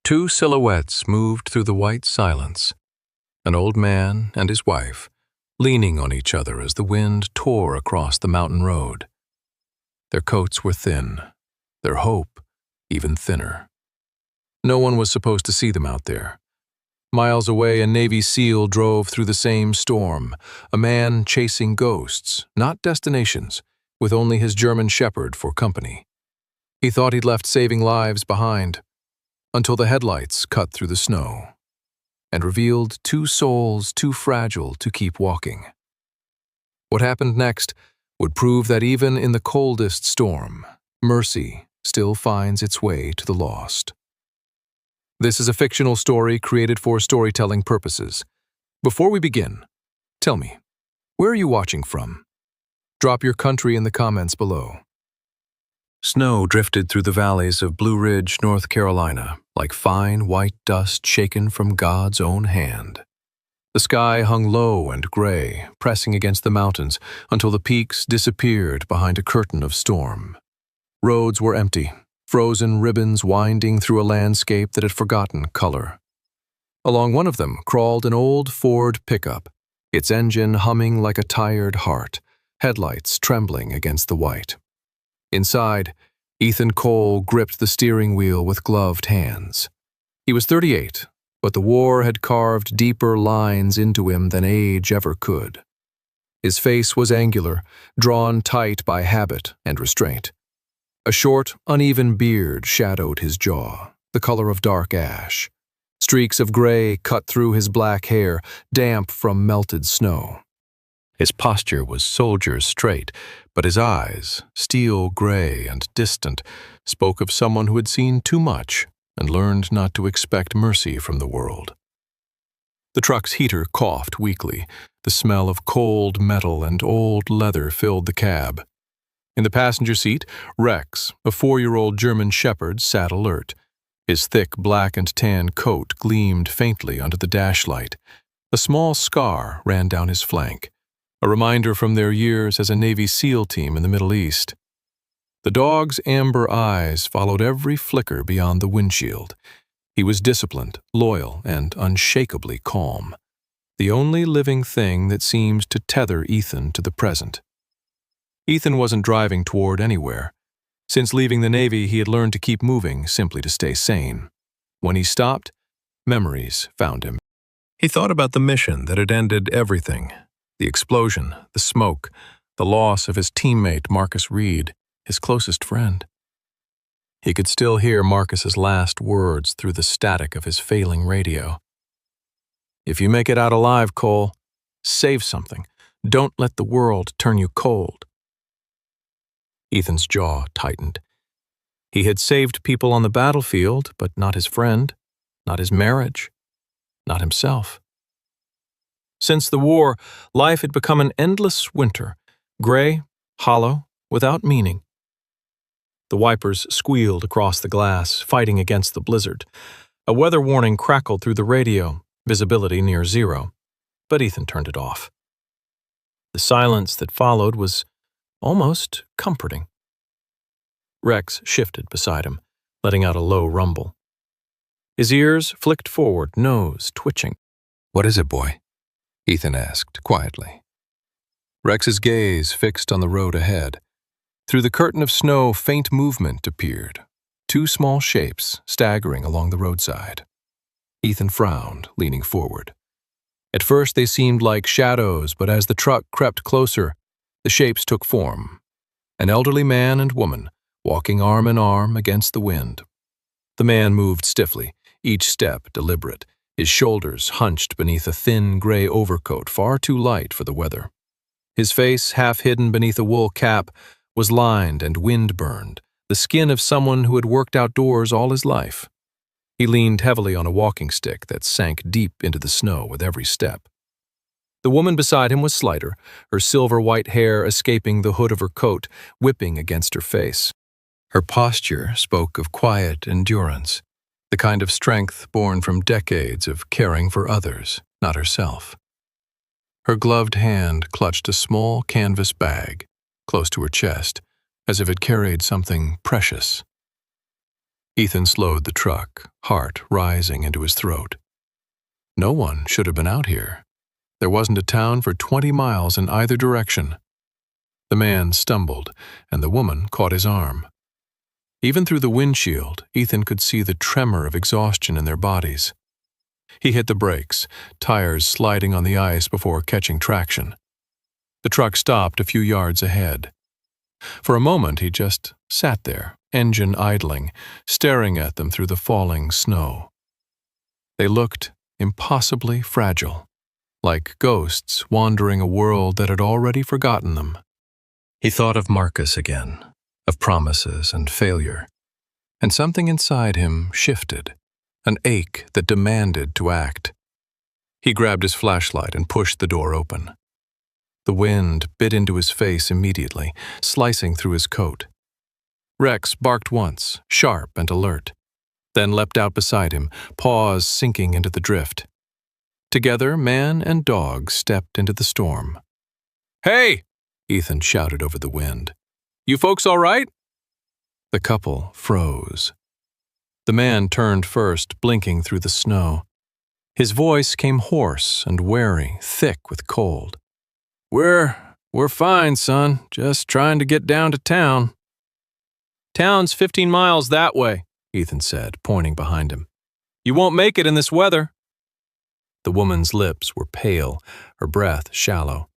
Two silhouettes moved through the white silence, an old man and his wife, leaning on each other as the wind tore across the mountain road. Their coats were thin, their hope even thinner. No one was supposed to see them out there. Miles away, a Navy SEAL drove through the same storm, a man chasing ghosts, not destinations, with only his German shepherd for company. He thought he'd left saving lives behind, until the headlights cut through the snow and revealed two souls too fragile to keep walking. What happened next would prove that even in the coldest storm, mercy still finds its way to the lost. This is a fictional story created for storytelling purposes. Before we begin, tell me, where are you watching from? Drop your country in the comments below. Snow drifted through the valleys of Blue Ridge, North Carolina, like fine white dust shaken from God's own hand. The sky hung low and gray, pressing against the mountains until the peaks disappeared behind a curtain of storm. Roads were empty, frozen ribbons winding through a landscape that had forgotten color. Along one of them crawled an old Ford pickup, its engine humming like a tired heart, headlights trembling against the white. Inside, Ethan Cole gripped the steering wheel with gloved hands. He was 38, but the war had carved deeper lines into him than age ever could. His face was angular, drawn tight by habit and restraint. A short, uneven beard shadowed his jaw, the color of dark ash. Streaks of gray cut through his black hair, damp from melted snow. His posture was soldier's straight, but his eyes, steel gray and distant, spoke of someone who had seen too much and learned not to expect mercy from the world. The truck's heater coughed weakly. The smell of cold metal and old leather filled the cab. In the passenger seat, Rex, a 4-year-old German shepherd, sat alert. His thick black and tan coat gleamed faintly under the dashlight. A small scar ran down his flank, a reminder from their years as a Navy SEAL team in the Middle East. The dog's amber eyes followed every flicker beyond the windshield. He was disciplined, loyal, and unshakably calm, the only living thing that seemed to tether Ethan to the present. Ethan wasn't driving toward anywhere. Since leaving the Navy, he had learned to keep moving simply to stay sane. When he stopped, memories found him. He thought about the mission that had ended everything. The explosion, the smoke, the loss of his teammate Marcus Reed, his closest friend. He could still hear Marcus's last words through the static of his failing radio. "If you make it out alive, Cole, save something. Don't let the world turn you cold." Ethan's jaw tightened. He had saved people on the battlefield, but not his friend, not his marriage, not himself. Since the war, life had become an endless winter, gray, hollow, without meaning. The wipers squealed across the glass, fighting against the blizzard. A weather warning crackled through the radio, visibility near zero, but Ethan turned it off. The silence that followed was almost comforting. Rex shifted beside him, letting out a low rumble. His ears flicked forward, nose twitching. "What is it, boy?" Ethan asked quietly. Rex's gaze fixed on the road ahead. Through the curtain of snow, faint movement appeared, two small shapes staggering along the roadside. Ethan frowned, leaning forward. At first they seemed like shadows, but as the truck crept closer, the shapes took form. An elderly man and woman, walking arm in arm against the wind. The man moved stiffly, each step deliberate, his shoulders hunched beneath a thin gray overcoat far too light for the weather. His face, half hidden beneath a wool cap, was lined and wind-burned, the skin of someone who had worked outdoors all his life. He leaned heavily on a walking stick that sank deep into the snow with every step. The woman beside him was slighter, her silver-white hair escaping the hood of her coat, whipping against her face. Her posture spoke of quiet endurance, the kind of strength born from decades of caring for others, not herself. Her gloved hand clutched a small canvas bag, close to her chest, as if it carried something precious. Ethan slowed the truck, heart rising into his throat. No one should have been out here. There wasn't a town for 20 miles in either direction. The man stumbled, and the woman caught his arm. Even through the windshield, Ethan could see the tremor of exhaustion in their bodies. He hit the brakes, tires sliding on the ice before catching traction. The truck stopped a few yards ahead. For a moment he just sat there, engine idling, staring at them through the falling snow. They looked impossibly fragile, like ghosts wandering a world that had already forgotten them. He thought of Marcus again, of promises and failure, and something inside him shifted, an ache that demanded to act. He grabbed his flashlight and pushed the door open. The wind bit into his face immediately, slicing through his coat. Rex barked once, sharp and alert, then leapt out beside him, paws sinking into the drift. Together, man and dog stepped into the storm. "Hey!" Ethan shouted over the wind. "You folks all right?" The couple froze. The man turned first, blinking through the snow. His voice came hoarse and wary, thick with cold. We're fine, son. Just trying to get down to town." "Town's 15 miles that way," Ethan said, pointing behind him. "You won't make it in this weather." The woman's lips were pale, her breath shallow.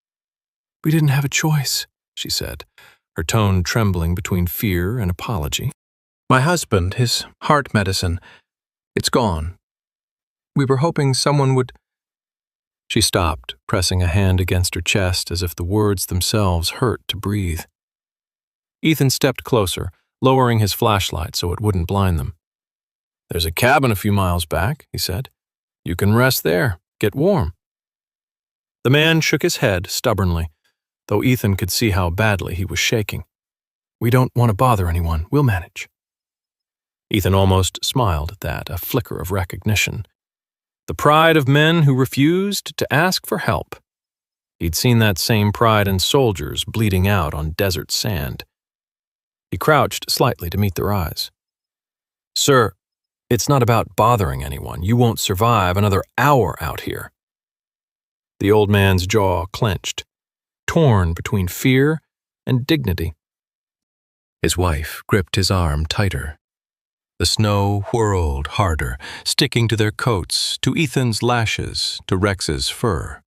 "We didn't have a choice," she said, her tone trembling between fear and apology. "My husband, his heart medicine, it's gone. We were hoping someone would—" She stopped, pressing a hand against her chest as if the words themselves hurt to breathe. Ethan stepped closer, lowering his flashlight so it wouldn't blind them. "There's a cabin a few miles back," he said. "You can rest there, get warm." The man shook his head stubbornly, though Ethan could see how badly he was shaking. "We don't want to bother anyone. We'll manage." Ethan almost smiled at that, a flicker of recognition. The pride of men who refused to ask for help. He'd seen that same pride in soldiers bleeding out on desert sand. He crouched slightly to meet their eyes. "Sir, it's not about bothering anyone. You won't survive another hour out here." The old man's jaw clenched, torn between fear and dignity. His wife gripped his arm tighter. The snow whirled harder, sticking to their coats, to Ethan's lashes, to Rex's fur.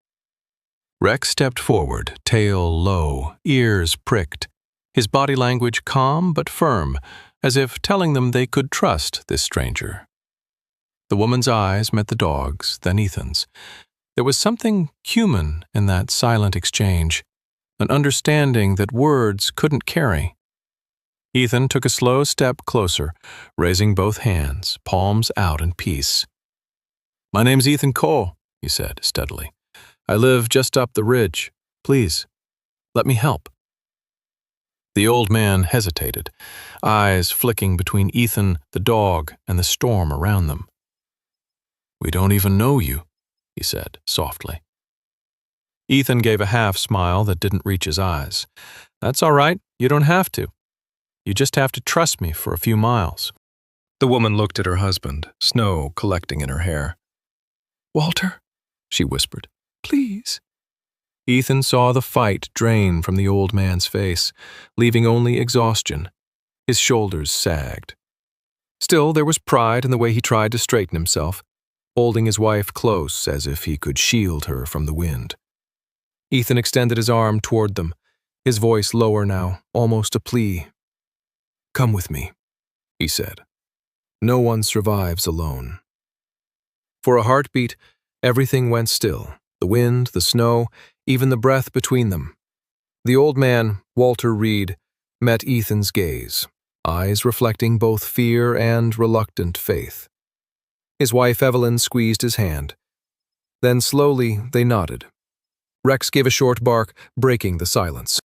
Rex stepped forward, tail low, ears pricked, his body language calm but firm, as if telling them they could trust this stranger. The woman's eyes met the dog's, then Ethan's. There was something human in that silent exchange, an understanding that words couldn't carry. Ethan took a slow step closer, raising both hands, palms out in peace. "My name's Ethan Cole," he said steadily. "I live just up the ridge. Please, let me help." The old man hesitated, eyes flicking between Ethan, the dog, and the storm around them. "We don't even know you," he said softly. Ethan gave a half smile that didn't reach his eyes. "That's all right. You don't have to. You just have to trust me for a few miles." The woman looked at her husband, snow collecting in her hair. "Walter," she whispered, "please." Ethan saw the fight drain from the old man's face, leaving only exhaustion. His shoulders sagged. Still, there was pride in the way he tried to straighten himself, holding his wife close as if he could shield her from the wind. Ethan extended his arm toward them, his voice lower now, almost a plea. "Come with me," he said. "No one survives alone." For a heartbeat, everything went still, the wind, the snow, even the breath between them. The old man, Walter Reed, met Ethan's gaze, eyes reflecting both fear and reluctant faith. His wife Evelyn squeezed his hand. Then slowly they nodded. Rex gave a short bark, breaking the silence.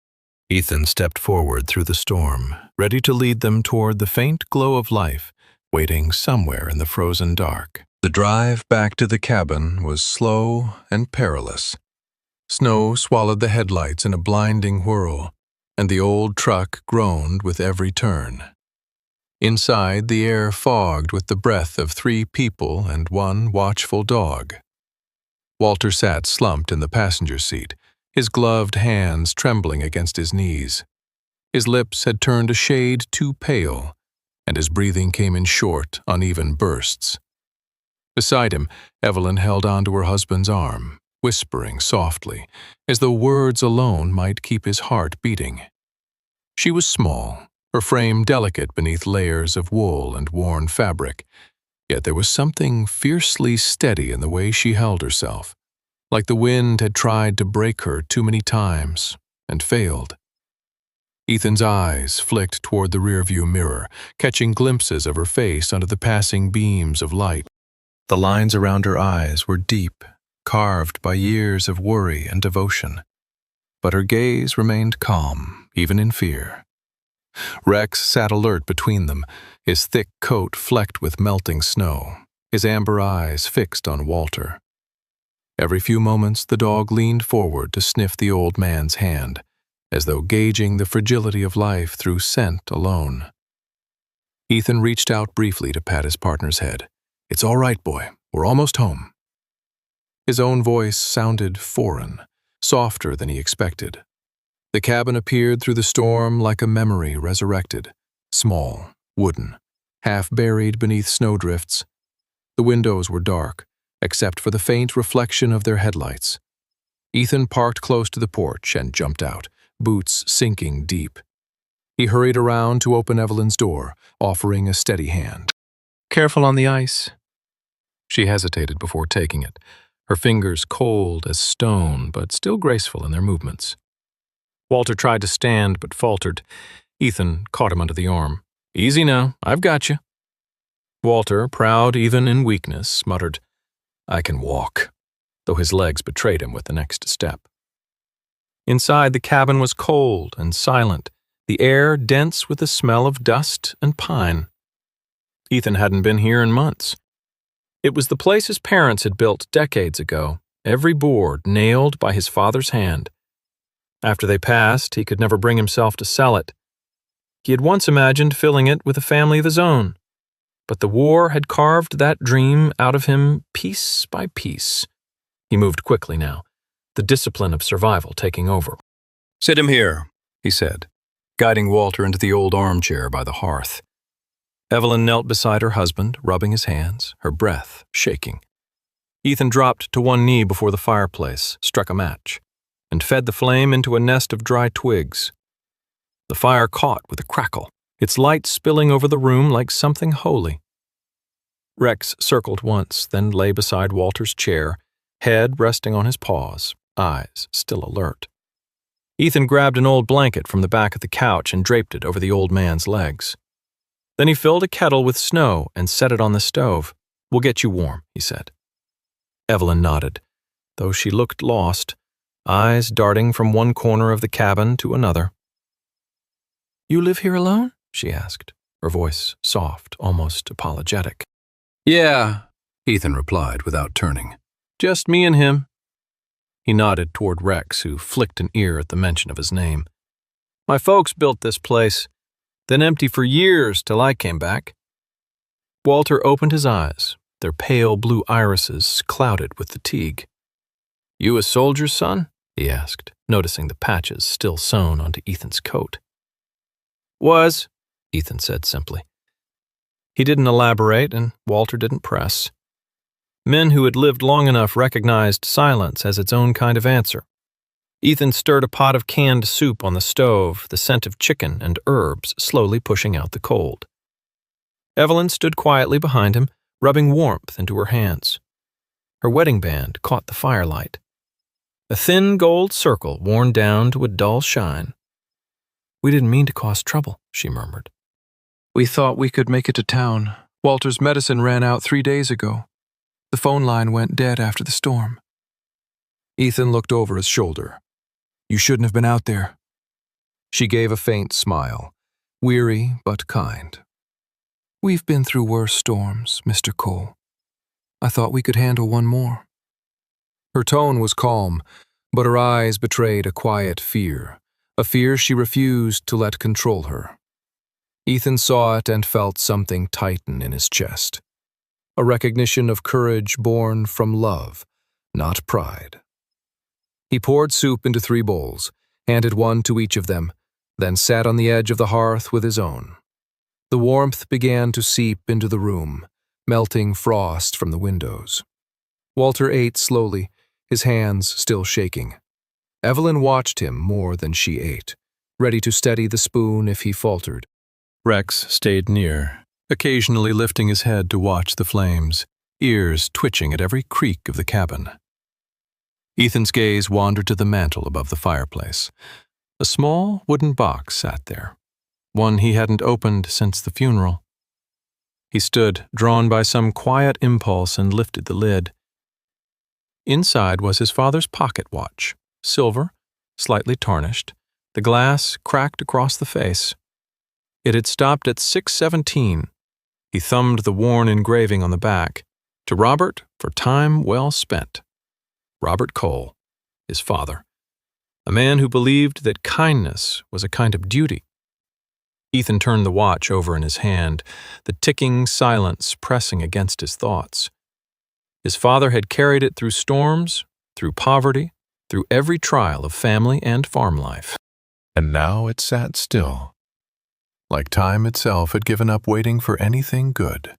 Ethan stepped forward through the storm, ready to lead them toward the faint glow of life, waiting somewhere in the frozen dark. The drive back to the cabin was slow and perilous. Snow swallowed the headlights in a blinding whirl, and the old truck groaned with every turn. Inside, the air fogged with the breath of 3 people and 1 watchful dog. Walter sat slumped in the passenger seat, his gloved hands trembling against his knees. His lips had turned a shade too pale, and his breathing came in short, uneven bursts. Beside him, Evelyn held onto her husband's arm, whispering softly, as though words alone might keep his heart beating. She was small, her frame delicate beneath layers of wool and worn fabric, yet there was something fiercely steady in the way she held herself, like the wind had tried to break her too many times and failed. Ethan's eyes flicked toward the rearview mirror, catching glimpses of her face under the passing beams of light. The lines around her eyes were deep, carved by years of worry and devotion, but her gaze remained calm, even in fear. Rex sat alert between them, his thick coat flecked with melting snow, his amber eyes fixed on Walter. Every few moments the dog leaned forward to sniff the old man's hand, as though gauging the fragility of life through scent alone. Ethan reached out briefly to pat his partner's head. "It's all right, boy. We're almost home." His own voice sounded foreign, softer than he expected. The cabin appeared through the storm like a memory resurrected, small, wooden, half buried beneath snowdrifts. The windows were dark, except for the faint reflection of their headlights. Ethan parked close to the porch and jumped out, boots sinking deep. He hurried around to open Evelyn's door, offering a steady hand. "Careful on the ice." She hesitated before taking it, her fingers cold as stone but still graceful in their movements. Walter tried to stand but faltered. Ethan caught him under the arm. "Easy now, I've got you." Walter, proud even in weakness, muttered, "I can walk," though his legs betrayed him with the next step. Inside, the cabin was cold and silent, the air dense with the smell of dust and pine. Ethan hadn't been here in months. It was the place his parents had built decades ago, every board nailed by his father's hand. After they passed, he could never bring himself to sell it. He had once imagined filling it with a family of his own, but the war had carved that dream out of him piece by piece. He moved quickly now, the discipline of survival taking over. "Sit him here," he said, guiding Walter into the old armchair by the hearth. Evelyn knelt beside her husband, rubbing his hands, her breath shaking. Ethan dropped to one knee before the fireplace, struck a match, and fed the flame into a nest of dry twigs. The fire caught with a crackle, its light spilling over the room like something holy. Rex circled once, then lay beside Walter's chair, head resting on his paws, eyes still alert. Ethan grabbed an old blanket from the back of the couch and draped it over the old man's legs. Then he filled a kettle with snow and set it on the stove. "We'll get you warm," he said. Evelyn nodded, though she looked lost, eyes darting from one corner of the cabin to another. "You live here alone?" she asked, her voice soft, almost apologetic. "Yeah," Ethan replied without turning. "Just me and him." He nodded toward Rex, who flicked an ear at the mention of his name. "My folks built this place, then empty for years till I came back." Walter opened his eyes, their pale blue irises clouded with fatigue. "You a soldier's son?" he asked, noticing the patches still sewn onto Ethan's coat. "Was," Ethan said simply. He didn't elaborate, and Walter didn't press. Men who had lived long enough recognized silence as its own kind of answer. Ethan stirred a pot of canned soup on the stove, the scent of chicken and herbs slowly pushing out the cold. Evelyn stood quietly behind him, rubbing warmth into her hands. Her wedding band caught the firelight. A thin gold circle worn down to a dull shine. "We didn't mean to cause trouble," she murmured. "We thought we could make it to town. Walter's medicine ran out 3 days ago. The phone line went dead after the storm." Ethan looked over his shoulder. "You shouldn't have been out there." She gave a faint smile, weary but kind. "We've been through worse storms, Mr. Cole. I thought we could handle one more." Her tone was calm, but her eyes betrayed a quiet fear, a fear she refused to let control her. Ethan saw it and felt something tighten in his chest. A recognition of courage born from love, not pride. He poured soup into 3 bowls, handed one to each of them, then sat on the edge of the hearth with his own. The warmth began to seep into the room, melting frost from the windows. Walter ate slowly, his hands still shaking. Evelyn watched him more than she ate, ready to steady the spoon if he faltered. Rex stayed near, occasionally lifting his head to watch the flames, ears twitching at every creak of the cabin. Ethan's gaze wandered to the mantel above the fireplace. A small wooden box sat there, one he hadn't opened since the funeral. He stood, drawn by some quiet impulse, and lifted the lid. Inside was his father's pocket watch, silver, slightly tarnished, the glass cracked across the face. It had stopped at 6:17. He thumbed the worn engraving on the back. To Robert, for time well spent. Robert Cole, his father, a man who believed that kindness was a kind of duty. Ethan turned the watch over in his hand, the ticking silence pressing against his thoughts. His father had carried it through storms, through poverty, through every trial of family and farm life. And now it sat still, like time itself had given up waiting for anything good.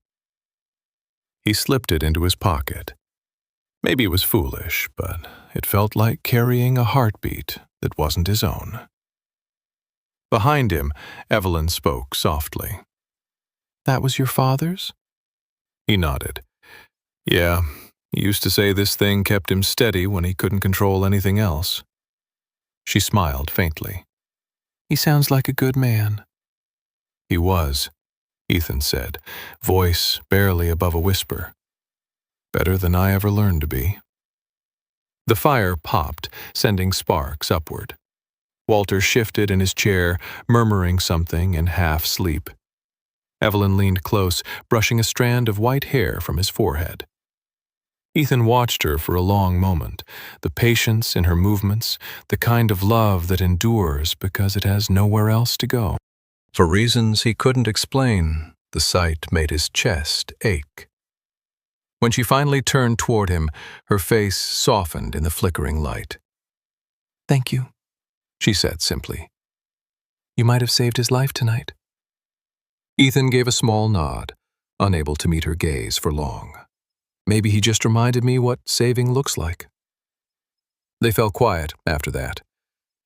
He slipped it into his pocket. Maybe it was foolish, but it felt like carrying a heartbeat that wasn't his own. Behind him, Evelyn spoke softly. "That was your father's?" He nodded. "Yeah, he used to say this thing kept him steady when he couldn't control anything else." She smiled faintly. "He sounds like a good man." "He was," Ethan said, voice barely above a whisper. "Better than I ever learned to be." The fire popped, sending sparks upward. Walter shifted in his chair, murmuring something in half-sleep. Evelyn leaned close, brushing a strand of white hair from his forehead. Ethan watched her for a long moment, the patience in her movements, the kind of love that endures because it has nowhere else to go. For reasons he couldn't explain, the sight made his chest ache. When she finally turned toward him, her face softened in the flickering light. "Thank you," she said simply. "You might have saved his life tonight." Ethan gave a small nod, unable to meet her gaze for long. Maybe he just reminded me what saving looks like. They fell quiet after that.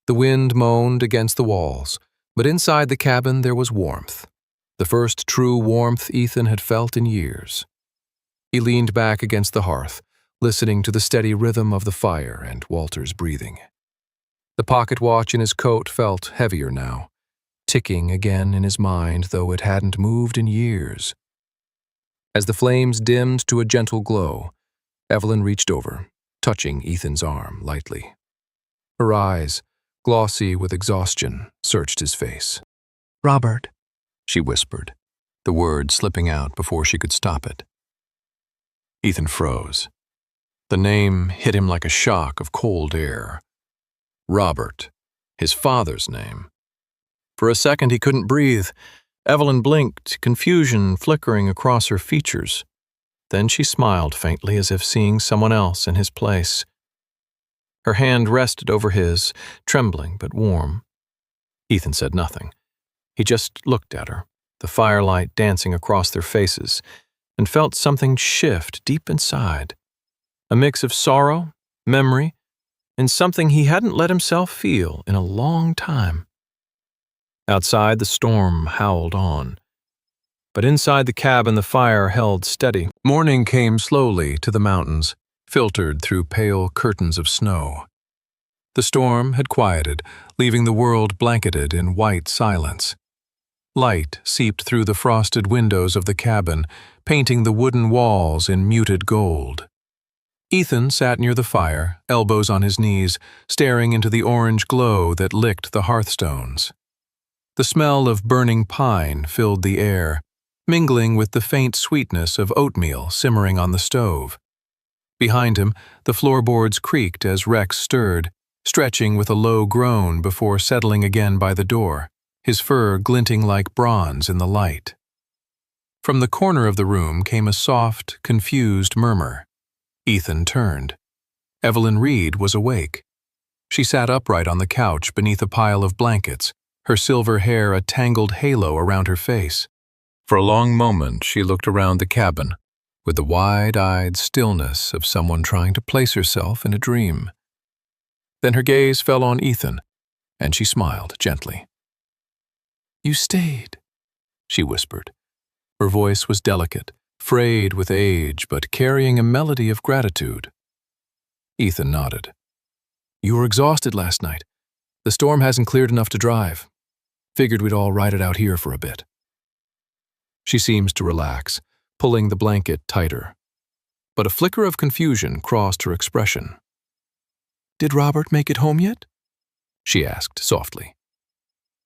The wind moaned against the walls, but inside the cabin there was warmth, the first true warmth Ethan had felt in years. He leaned back against the hearth, listening to the steady rhythm of the fire and Walter's breathing. The pocket watch in his coat felt heavier now, ticking again in his mind, though it hadn't moved in years. As the flames dimmed to a gentle glow, Evelyn reached over, touching Ethan's arm lightly. Her eyes, glossy with exhaustion, searched his face. "Robert," she whispered, the word slipping out before she could stop it. Ethan froze. The name hit him like a shock of cold air. Robert, his father's name. For a second he couldn't breathe. Evelyn blinked, confusion flickering across her features. Then she smiled faintly as if seeing someone else in his place. Her hand rested over his, trembling but warm. Ethan said nothing. He just looked at her, the firelight dancing across their faces, and felt something shift deep inside. A mix of sorrow, memory, and something he hadn't let himself feel in a long time. Outside, the storm howled on. But inside the cabin, the fire held steady. Morning came slowly to the mountains, filtered through pale curtains of snow. The storm had quieted, leaving the world blanketed in white silence. Light seeped through the frosted windows of the cabin, painting the wooden walls in muted gold. Ethan sat near the fire, elbows on his knees, staring into the orange glow that licked the hearthstones. The smell of burning pine filled the air, mingling with the faint sweetness of oatmeal simmering on the stove. Behind him, the floorboards creaked as Rex stirred, stretching with a low groan before settling again by the door, his fur glinting like bronze in the light. From the corner of the room came a soft, confused murmur. Ethan turned. Evelyn Reed was awake. She sat upright on the couch beneath a pile of blankets, her silver hair a tangled halo around her face. For a long moment she looked around the cabin, with the wide-eyed stillness of someone trying to place herself in a dream. Then her gaze fell on Ethan, and she smiled gently. "You stayed," she whispered. Her voice was delicate, frayed with age, but carrying a melody of gratitude. Ethan nodded. "You were exhausted last night. The storm hasn't cleared enough to drive. Figured we'd all ride it out here for a bit." She seems to relax, pulling the blanket tighter. But a flicker of confusion crossed her expression. "Did Robert make it home yet?" she asked softly.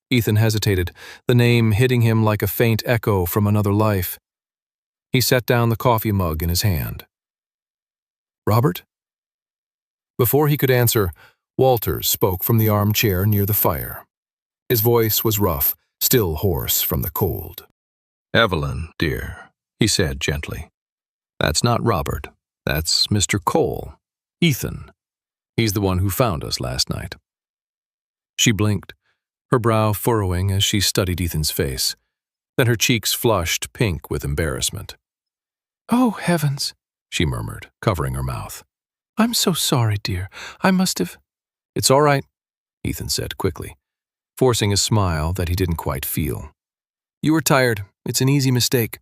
Ethan hesitated, the name hitting him like a faint echo from another life. He set down the coffee mug in his hand. "Robert?" Before he could answer, Walters spoke from the armchair near the fire. His voice was rough, still hoarse from the cold. "Evelyn, dear," he said gently. "That's not Robert. That's Mr. Cole. Ethan. He's the one who found us last night." She blinked, her brow furrowing as she studied Ethan's face. Then her cheeks flushed pink with embarrassment. "Oh, heavens," she murmured, covering her mouth. "I'm so sorry, dear. I must have—" "It's all right," Ethan said quickly, forcing a smile that he didn't quite feel. "You were tired. It's an easy mistake."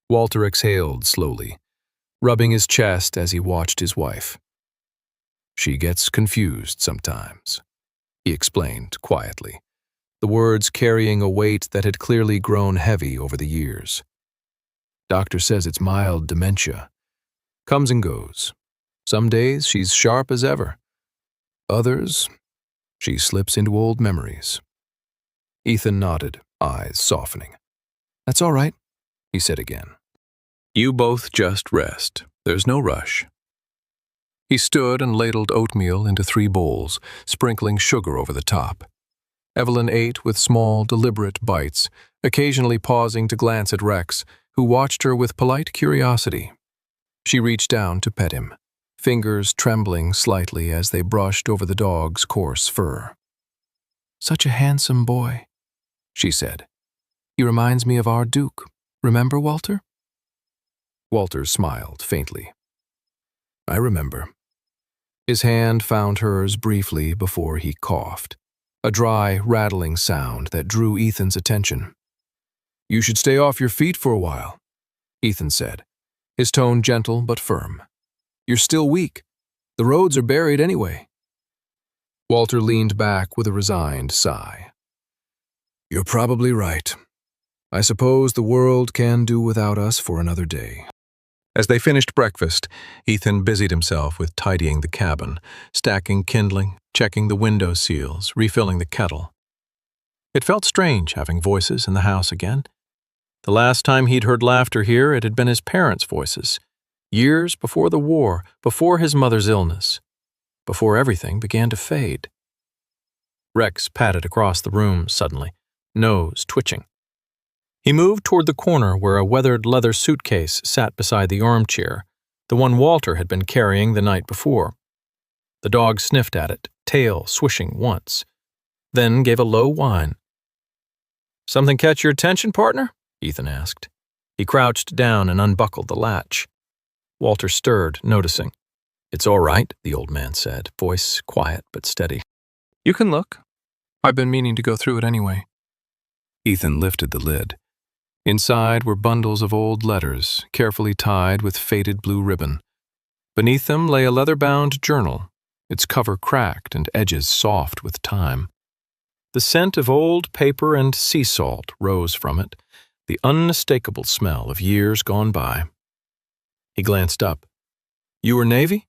Walter exhaled slowly, rubbing his chest as he watched his wife. "She gets confused sometimes," he explained quietly, the words carrying a weight that had clearly grown heavy over the years. "Doctor says it's mild dementia. Comes and goes. Some days she's sharp as ever. Others, she slips into old memories." Ethan nodded, eyes softening. "That's all right," he said again. "You both just rest. There's no rush." He stood and ladled oatmeal into 3 bowls, sprinkling sugar over the top. Evelyn ate with small, deliberate bites, occasionally pausing to glance at Rex, who watched her with polite curiosity. She reached down to pet him, fingers trembling slightly as they brushed over the dog's coarse fur. "Such a handsome boy," she said. "He reminds me of our Duke. Remember, Walter?" Walter smiled faintly. "I remember." His hand found hers briefly before he coughed, a dry, rattling sound that drew Ethan's attention. "You should stay off your feet for a while," Ethan said, his tone gentle but firm. "You're still weak. The roads are buried anyway." Walter leaned back with a resigned sigh. "You're probably right. I suppose the world can do without us for another day." As they finished breakfast, Ethan busied himself with tidying the cabin, stacking kindling, checking the window seals, refilling the kettle. It felt strange having voices in the house again. The last time he'd heard laughter here, it had been his parents' voices, years before the war, before his mother's illness, before everything began to fade. Rex padded across the room suddenly, nose twitching. He moved toward the corner where a weathered leather suitcase sat beside the armchair, the one Walter had been carrying the night before. The dog sniffed at it, tail swishing once, then gave a low whine. "Something catch your attention, partner?" Ethan asked. He crouched down and unbuckled the latch. Walter stirred, noticing. "It's all right," the old man said, voice quiet but steady. "You can look. I've been meaning to go through it anyway." Ethan lifted the lid. Inside were bundles of old letters, carefully tied with faded blue ribbon. Beneath them lay a leather-bound journal, its cover cracked and edges soft with time. The scent of old paper and sea salt rose from it, the unmistakable smell of years gone by. He glanced up. "You were Navy?"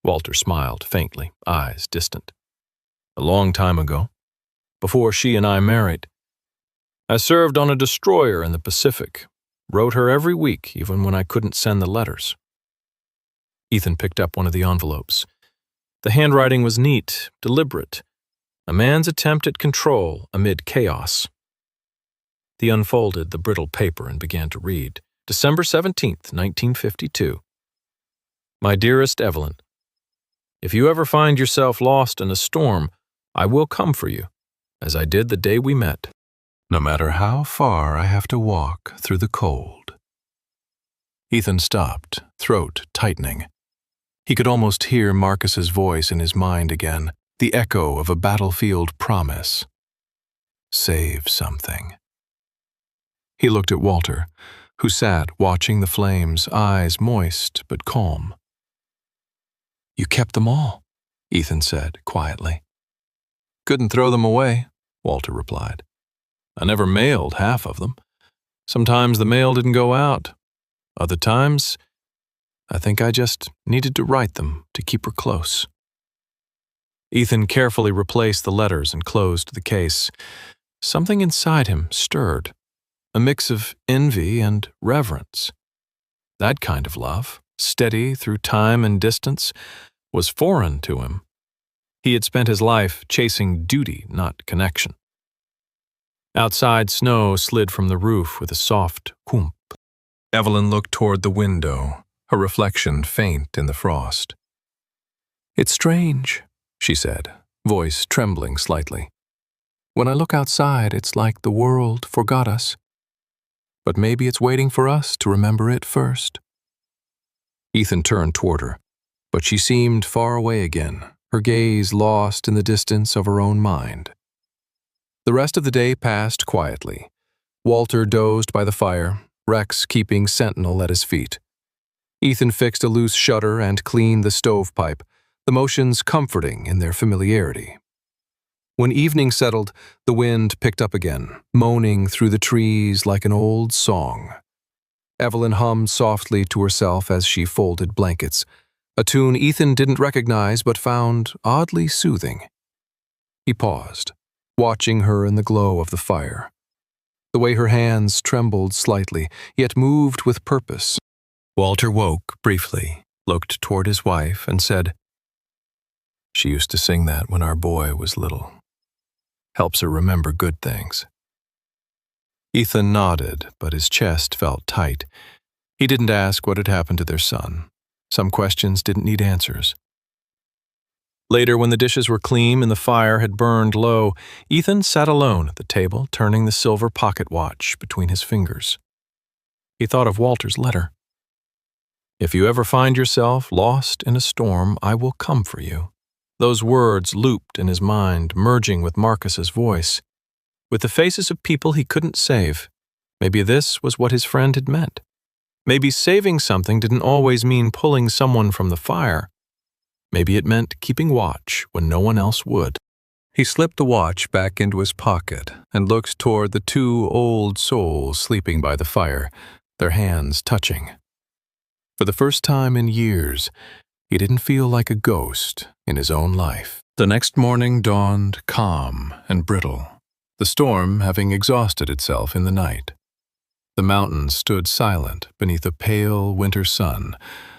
Walter smiled faintly, eyes distant. "A long time ago, before she and I married. I served on a destroyer in the Pacific, wrote her every week, even when I couldn't send the letters." Ethan picked up one of the envelopes. The handwriting was neat, deliberate, A man's attempt at control amid chaos. He unfolded the brittle paper and began to read. December 17th, 1952. My dearest Evelyn, if you ever find yourself lost in a storm, I will come for you, as I did the day we met, no matter how far I have to walk through the cold. Ethan stopped, throat tightening. He could almost hear Marcus's voice in his mind again, the echo of a battlefield promise. Save something. He looked at Walter, who sat watching the flames, eyes moist but calm. You kept them all, Ethan said quietly. Couldn't throw them away, Walter replied. I never mailed half of them. Sometimes the mail didn't go out. Other times, I think I just needed to write them to keep her close. Ethan carefully replaced the letters and closed the case. Something inside him stirred, a mix of envy and reverence. That kind of love, steady through time and distance, was foreign to him. He had spent his life chasing duty, not connection. Outside, snow slid from the roof with a soft whoomp. Evelyn looked toward the window, her reflection faint in the frost. It's strange, she said, voice trembling slightly. When I look outside, it's like the world forgot us. But maybe it's waiting for us to remember it first. Ethan turned toward her, but she seemed far away again, her gaze lost in the distance of her own mind. The rest of the day passed quietly. Walter dozed by the fire, Rex keeping sentinel at his feet. Ethan fixed a loose shutter and cleaned the stovepipe, the motions comforting in their familiarity. When evening settled, the wind picked up again, moaning through the trees like an old song. Evelyn hummed softly to herself as she folded blankets, a tune Ethan didn't recognize but found oddly soothing. He paused, watching her in the glow of the fire. The way her hands trembled slightly, yet moved with purpose. Walter woke briefly, looked toward his wife, and said, She used to sing that when our boy was little. Helps her remember good things. Ethan nodded, but his chest felt tight. He didn't ask what had happened to their son. Some questions didn't need answers. Later, when the dishes were clean and the fire had burned low, Ethan sat alone at the table, turning the silver pocket watch between his fingers. He thought of Walter's letter. If you ever find yourself lost in a storm, I will come for you. Those words looped in his mind, merging with Marcus's voice. With the faces of people he couldn't save, maybe this was what his friend had meant. Maybe saving something didn't always mean pulling someone from the fire. Maybe it meant keeping watch when no one else would. He slipped the watch back into his pocket and looked toward the two old souls sleeping by the fire, their hands touching. For the first time in years, he didn't feel like a ghost in his own life. The next morning dawned calm and brittle, the storm having exhausted itself in the night. The mountains stood silent beneath a pale winter sun,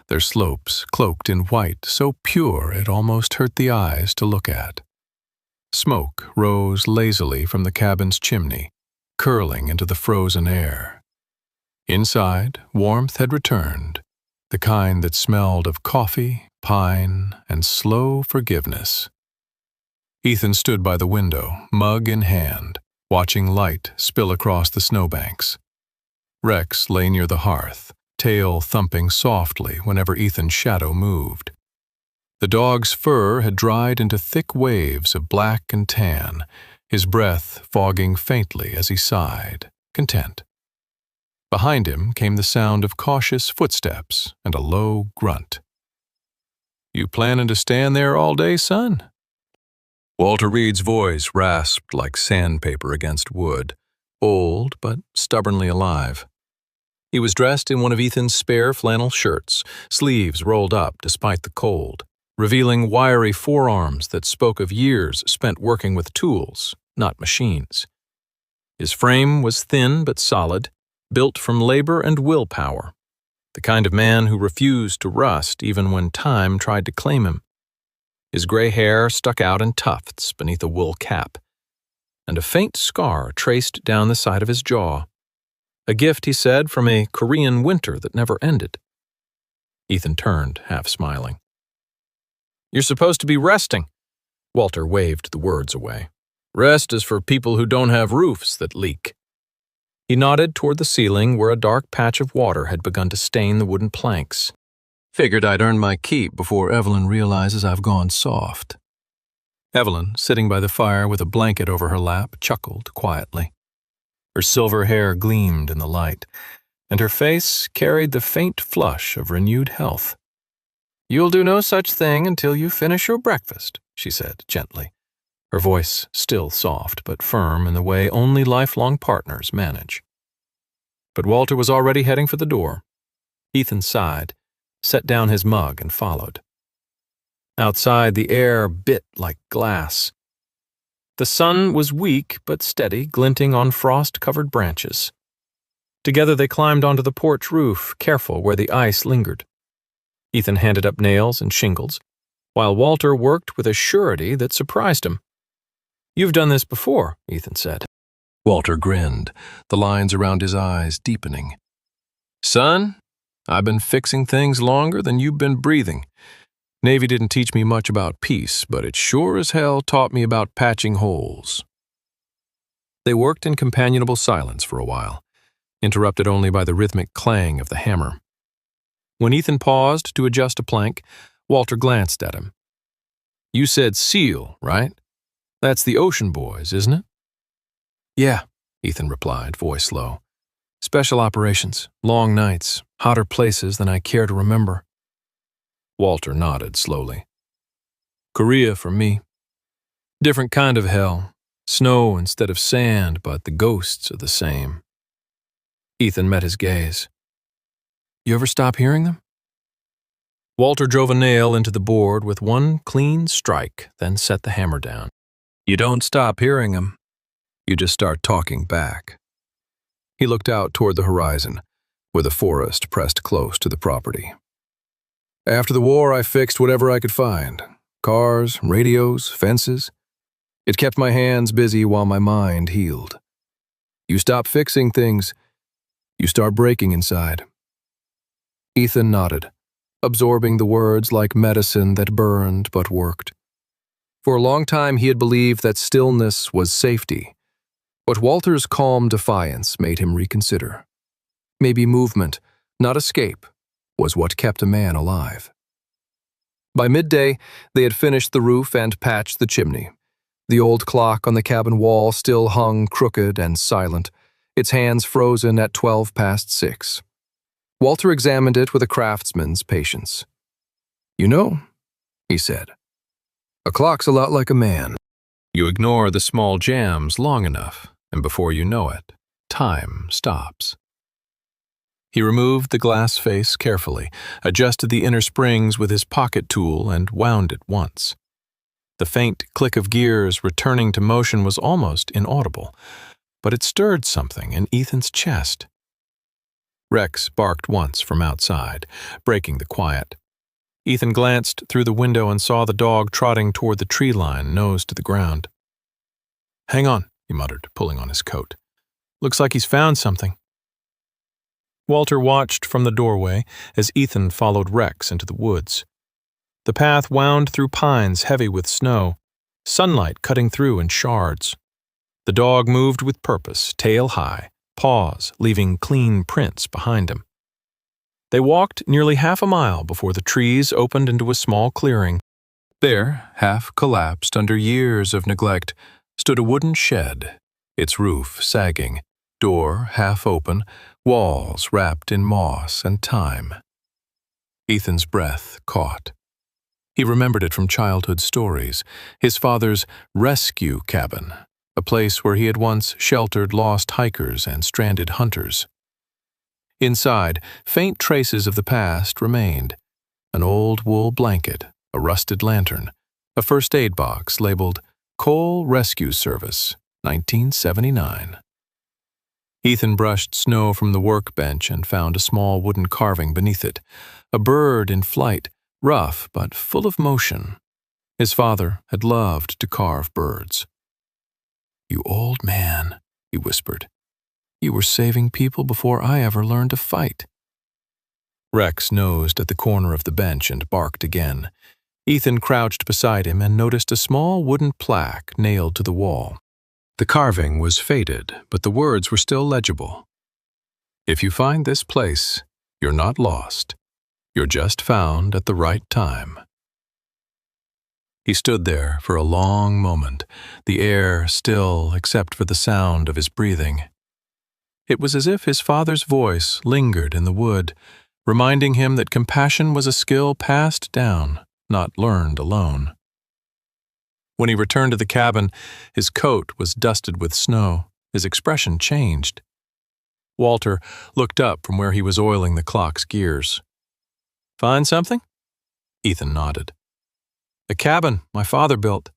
their slopes cloaked in white so pure it almost hurt the eyes to look at. Smoke rose lazily from the cabin's chimney, curling into the frozen air. Inside, warmth had returned, the kind that smelled of coffee, pine, and slow forgiveness. Ethan stood by the window, mug in hand, watching light spill across the snowbanks. Rex lay near the hearth, tail thumping softly whenever Ethan's shadow moved. The dog's fur had dried into thick waves of black and tan, his breath fogging faintly as he sighed, content. Behind him came the sound of cautious footsteps and a low grunt. You planning to stand there all day, son? Walter Reed's voice rasped like sandpaper against wood, old but stubbornly alive. He was dressed in one of Ethan's spare flannel shirts, sleeves rolled up despite the cold, revealing wiry forearms that spoke of years spent working with tools, not machines. His frame was thin but solid, built from labor and willpower, the kind of man who refused to rust even when time tried to claim him. His gray hair stuck out in tufts beneath a wool cap, and a faint scar traced down the side of his jaw. A gift, he said, from a Korean winter that never ended. Ethan turned, half smiling. "You're supposed to be resting." Walter waved the words away. "Rest is for people who don't have roofs that leak." He nodded toward the ceiling where a dark patch of water had begun to stain the wooden planks. Figured I'd earn my keep before Evelyn realizes I've gone soft. Evelyn, sitting by the fire with a blanket over her lap, chuckled quietly. Her silver hair gleamed in the light, and her face carried the faint flush of renewed health. "You'll do no such thing until you finish your breakfast," she said gently, her voice still soft but firm in the way only lifelong partners manage. But Walter was already heading for the door. Ethan sighed, set down his mug, and followed. Outside, the air bit like glass. The sun was weak but steady, glinting on frost-covered branches. Together they climbed onto the porch roof, careful where the ice lingered. Ethan handed up nails and shingles, while Walter worked with a surety that surprised him. "You've done this before," Ethan said. Walter grinned, the lines around his eyes deepening. "Son, I've been fixing things longer than you've been breathing. Navy didn't teach me much about peace, but it sure as hell taught me about patching holes." They worked in companionable silence for a while, interrupted only by the rhythmic clang of the hammer. When Ethan paused to adjust a plank, Walter glanced at him. "You said SEAL, right? That's the Ocean Boys, isn't it?" "Yeah," Ethan replied, voice low. "Special operations, long nights, hotter places than I care to remember." Walter nodded slowly. "Korea for me. Different kind of hell. Snow instead of sand, but the ghosts are the same." Ethan met his gaze. "You ever stop hearing them?" Walter drove a nail into the board with one clean strike, then set the hammer down. "You don't stop hearing them. You just start talking back." He looked out toward the horizon, where the forest pressed close to the property. "After the war, I fixed whatever I could find. Cars, radios, fences. It kept my hands busy while my mind healed. You stop fixing things, you start breaking inside." Ethan nodded, absorbing the words like medicine that burned but worked. For a long time he had believed that stillness was safety, but Walter's calm defiance made him reconsider. Maybe movement, not escape, was what kept a man alive. By midday, they had finished the roof and patched the chimney. The old clock on the cabin wall still hung crooked and silent, its hands frozen at 6:12. Walter examined it with a craftsman's patience. "You know," he said, "a clock's a lot like a man. You ignore the small jams long enough, and before you know it, time stops." He removed the glass face carefully, adjusted the inner springs with his pocket tool, and wound it once. The faint click of gears returning to motion was almost inaudible, but it stirred something in Ethan's chest. Rex barked once from outside, breaking the quiet. Ethan glanced through the window and saw the dog trotting toward the tree line, nose to the ground. "Hang on," he muttered, pulling on his coat. "Looks like he's found something." Walter watched from the doorway as Ethan followed Rex into the woods. The path wound through pines heavy with snow, sunlight cutting through in shards. The dog moved with purpose, tail high, paws leaving clean prints behind him. They walked nearly half a mile before the trees opened into a small clearing. There, half collapsed under years of neglect, stood a wooden shed, its roof sagging, door half open, walls wrapped in moss and time. Ethan's breath caught. He remembered it from childhood stories, his father's rescue cabin, a place where he had once sheltered lost hikers and stranded hunters. Inside, faint traces of the past remained: an old wool blanket, a rusted lantern, a first aid box labeled Coal Rescue Service, 1979. Ethan brushed snow from the workbench and found a small wooden carving beneath it, a bird in flight, rough but full of motion. His father had loved to carve birds. "You old man," he whispered. "You were saving people before I ever learned to fight." Rex nosed at the corner of the bench and barked again. Ethan crouched beside him and noticed a small wooden plaque nailed to the wall. The carving was faded, but the words were still legible. "If you find this place, you're not lost. You're just found at the right time." He stood there for a long moment, the air still except for the sound of his breathing. It was as if his father's voice lingered in the wood, reminding him that compassion was a skill passed down, not learned alone. When he returned to the cabin, his coat was dusted with snow. His expression changed. Walter looked up from where he was oiling the clock's gears. "Find something?" Ethan nodded. "A cabin my father built.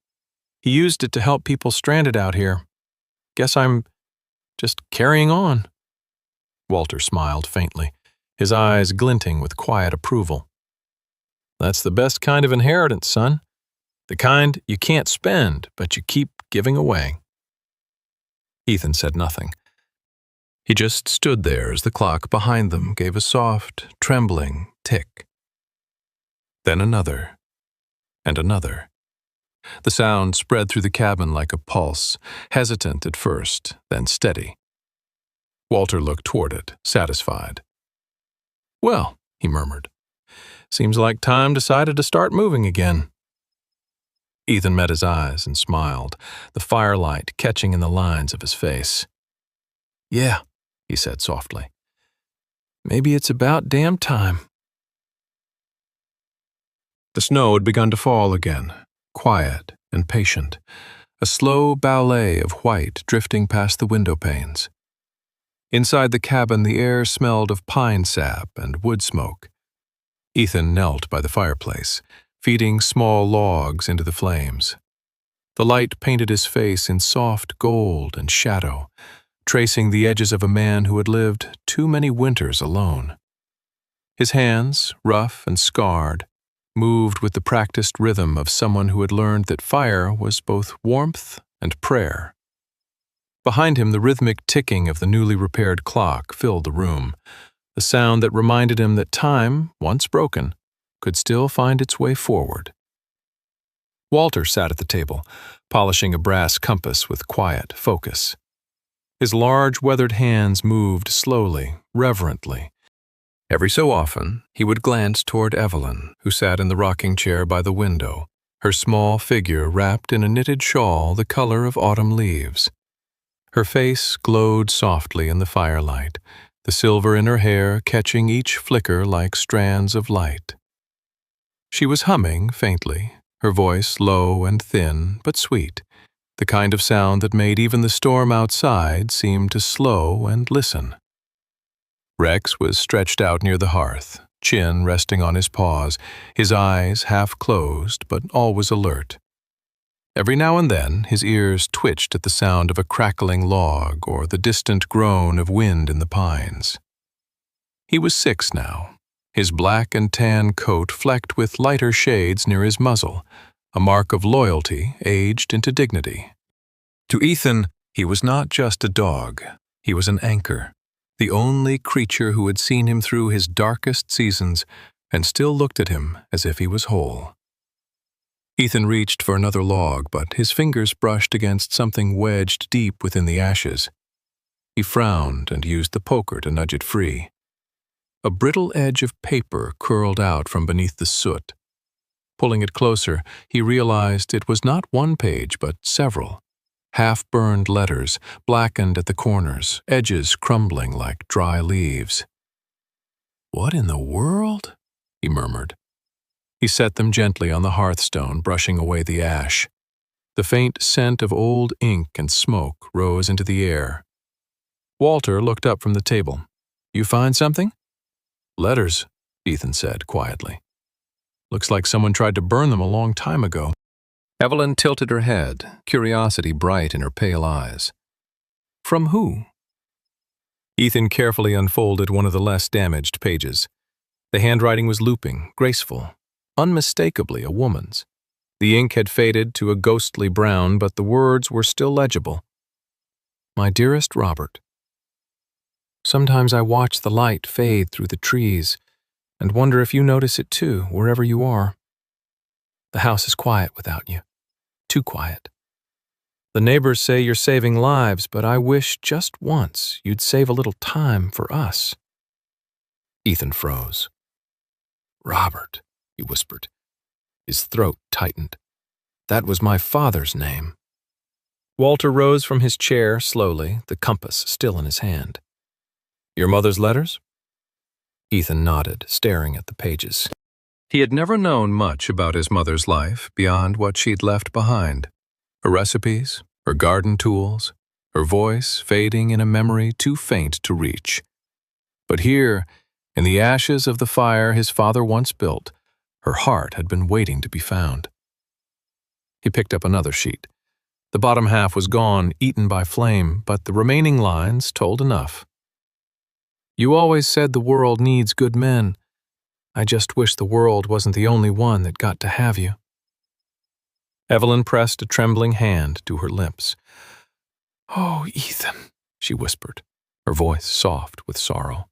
He used it to help people stranded out here. Guess I'm just carrying on." Walter smiled faintly, his eyes glinting with quiet approval. "That's the best kind of inheritance, son. The kind you can't spend, but you keep giving away." Ethan said nothing. He just stood there as the clock behind them gave a soft, trembling tick. Then another, and another. The sound spread through the cabin like a pulse, hesitant at first, then steady. Walter looked toward it, satisfied. "Well," he murmured, "seems like time decided to start moving again." Ethan met his eyes and smiled, the firelight catching in the lines of his face. "Yeah," he said softly. "Maybe it's about damn time." The snow had begun to fall again, quiet and patient, a slow ballet of white drifting past the window panes. Inside the cabin, the air smelled of pine sap and wood smoke. Ethan knelt by the fireplace, feeding small logs into the flames. The light painted his face in soft gold and shadow, tracing the edges of a man who had lived too many winters alone. His hands, rough and scarred, moved with the practiced rhythm of someone who had learned that fire was both warmth and prayer. Behind him, the rhythmic ticking of the newly repaired clock filled the room, the sound that reminded him that time, once broken, could still find its way forward. Walter sat at the table, polishing a brass compass with quiet focus. His large, weathered hands moved slowly, reverently. Every so often, he would glance toward Evelyn, who sat in the rocking chair by the window, her small figure wrapped in a knitted shawl the color of autumn leaves. Her face glowed softly in the firelight, the silver in her hair catching each flicker like strands of light. She was humming faintly, her voice low and thin but sweet, the kind of sound that made even the storm outside seem to slow and listen. Rex was stretched out near the hearth, chin resting on his paws, his eyes half closed but always alert. Every now and then, his ears twitched at the sound of a crackling log or the distant groan of wind in the pines. He was 6 now, his black and tan coat flecked with lighter shades near his muzzle, a mark of loyalty aged into dignity. To Ethan, he was not just a dog, he was an anchor, the only creature who had seen him through his darkest seasons and still looked at him as if he was whole. Ethan reached for another log, but his fingers brushed against something wedged deep within the ashes. He frowned and used the poker to nudge it free. A brittle edge of paper curled out from beneath the soot. Pulling it closer, he realized it was not one page, but several. Half-burned letters, blackened at the corners, edges crumbling like dry leaves. "What in the world?" he murmured. He set them gently on the hearthstone, brushing away the ash. The faint scent of old ink and smoke rose into the air. Walter looked up from the table. "You find something?" "Letters," Ethan said quietly. "Looks like someone tried to burn them a long time ago." Evelyn tilted her head, curiosity bright in her pale eyes. "From who?" Ethan carefully unfolded one of the less damaged pages. The handwriting was looping, graceful, unmistakably a woman's. The ink had faded to a ghostly brown, but the words were still legible. My dearest Robert, sometimes I watch the light fade through the trees and wonder if you notice it too, wherever you are. The house is quiet without you. Too quiet. The neighbors say you're saving lives, but I wish just once you'd save a little time for us. Ethan froze. Robert, he whispered. His throat tightened. That was my father's name. Walter rose from his chair slowly, the compass still in his hand. Your mother's letters? Ethan nodded, staring at the pages. He had never known much about his mother's life beyond what she'd left behind. Her recipes, her garden tools, her voice fading in a memory too faint to reach. But here, in the ashes of the fire his father once built, her heart had been waiting to be found. He picked up another sheet. The bottom half was gone, eaten by flame, but the remaining lines told enough. You always said the world needs good men. I just wish the world wasn't the only one that got to have you. Evelyn pressed a trembling hand to her lips. Oh, Ethan, she whispered, her voice soft with sorrow.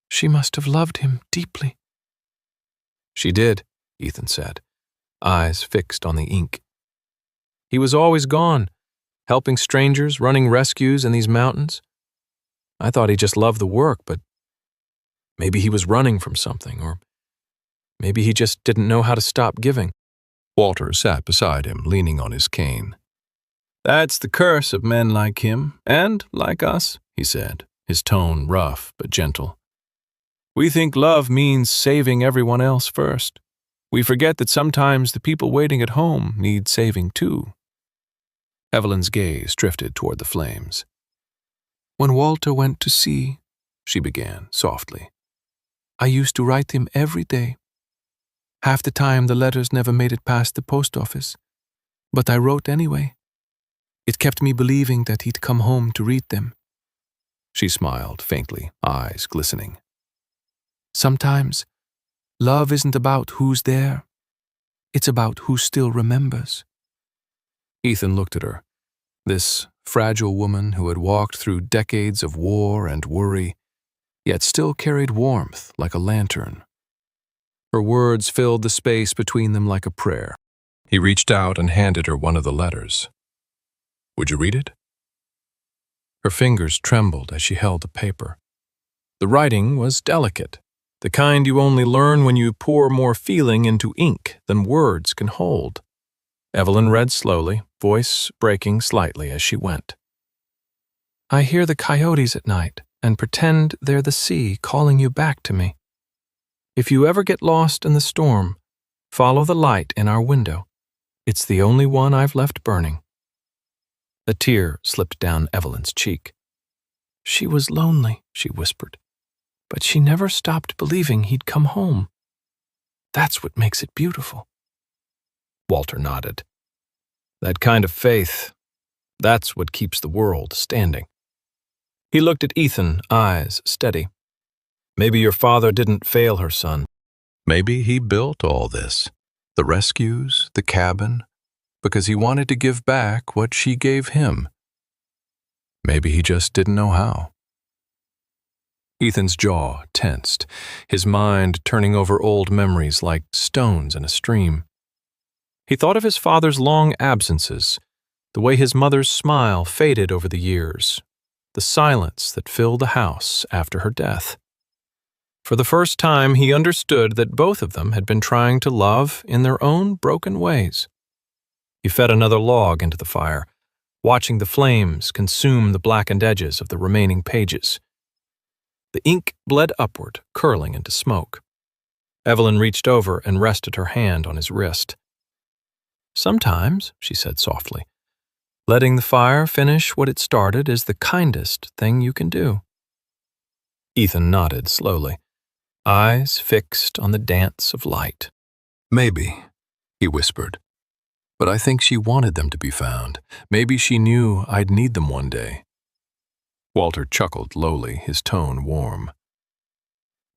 She must have loved him deeply. She did, Ethan said, eyes fixed on the ink. He was always gone, helping strangers, running rescues in these mountains. I thought he just loved the work, but maybe he was running from something, or maybe he just didn't know how to stop giving. Walter sat beside him, leaning on his cane. That's the curse of men like him, and like us, he said, his tone rough but gentle. We think love means saving everyone else first. We forget that sometimes the people waiting at home need saving too. Evelyn's gaze drifted toward the flames. When Walter went to sea, she began softly, I used to write him every day. Half the time the letters never made it past the post office, but I wrote anyway. It kept me believing that he'd come home to read them. She smiled faintly, eyes glistening. Sometimes, love isn't about who's there. It's about who still remembers. Ethan looked at her, this fragile woman who had walked through decades of war and worry, yet still carried warmth like a lantern. Her words filled the space between them like a prayer. He reached out and handed her one of the letters. Would you read it? Her fingers trembled as she held the paper. The writing was delicate, the kind you only learn when you pour more feeling into ink than words can hold. Evelyn read slowly, voice breaking slightly as she went. I hear the coyotes at night and pretend they're the sea calling you back to me. If you ever get lost in the storm, follow the light in our window. It's the only one I've left burning. A tear slipped down Evelyn's cheek. She was lonely, she whispered, but she never stopped believing he'd come home. That's what makes it beautiful. Walter nodded. That kind of faith, that's what keeps the world standing. He looked at Ethan, eyes steady. Maybe your father didn't fail her, son. Maybe he built all this, the rescues, the cabin, because he wanted to give back what she gave him. Maybe he just didn't know how. Ethan's jaw tensed, his mind turning over old memories like stones in a stream. He thought of his father's long absences, the way his mother's smile faded over the years, the silence that filled the house after her death. For the first time, he understood that both of them had been trying to love in their own broken ways. He fed another log into the fire, watching the flames consume the blackened edges of the remaining pages. The ink bled upward, curling into smoke. Evelyn reached over and rested her hand on his wrist. Sometimes, she said softly, letting the fire finish what it started is the kindest thing you can do. Ethan nodded slowly, eyes fixed on the dance of light. Maybe, he whispered. But I think she wanted them to be found. Maybe she knew I'd need them one day. Walter chuckled lowly, his tone warm.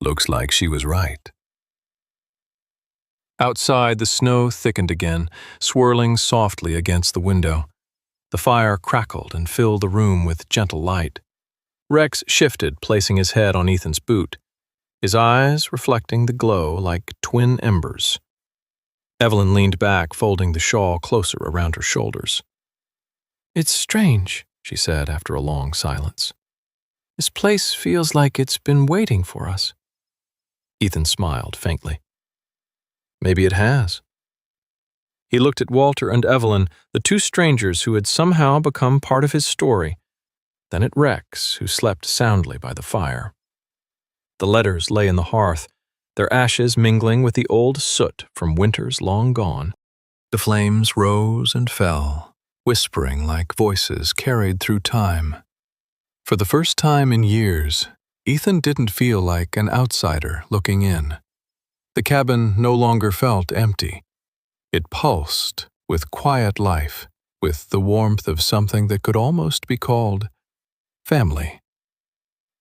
Looks like she was right. Outside, the snow thickened again, swirling softly against the window. The fire crackled and filled the room with gentle light. Rex shifted, placing his head on Ethan's boot, his eyes reflecting the glow like twin embers. Evelyn leaned back, folding the shawl closer around her shoulders. "It's strange," she said after a long silence. "This place feels like it's been waiting for us." Ethan smiled faintly. "Maybe it has." He looked at Walter and Evelyn, the two strangers who had somehow become part of his story, then at Rex, who slept soundly by the fire. The letters lay in the hearth, their ashes mingling with the old soot from winters long gone. The flames rose and fell, whispering like voices carried through time. For the first time in years, Ethan didn't feel like an outsider looking in. The cabin no longer felt empty. It pulsed with quiet life, with the warmth of something that could almost be called family.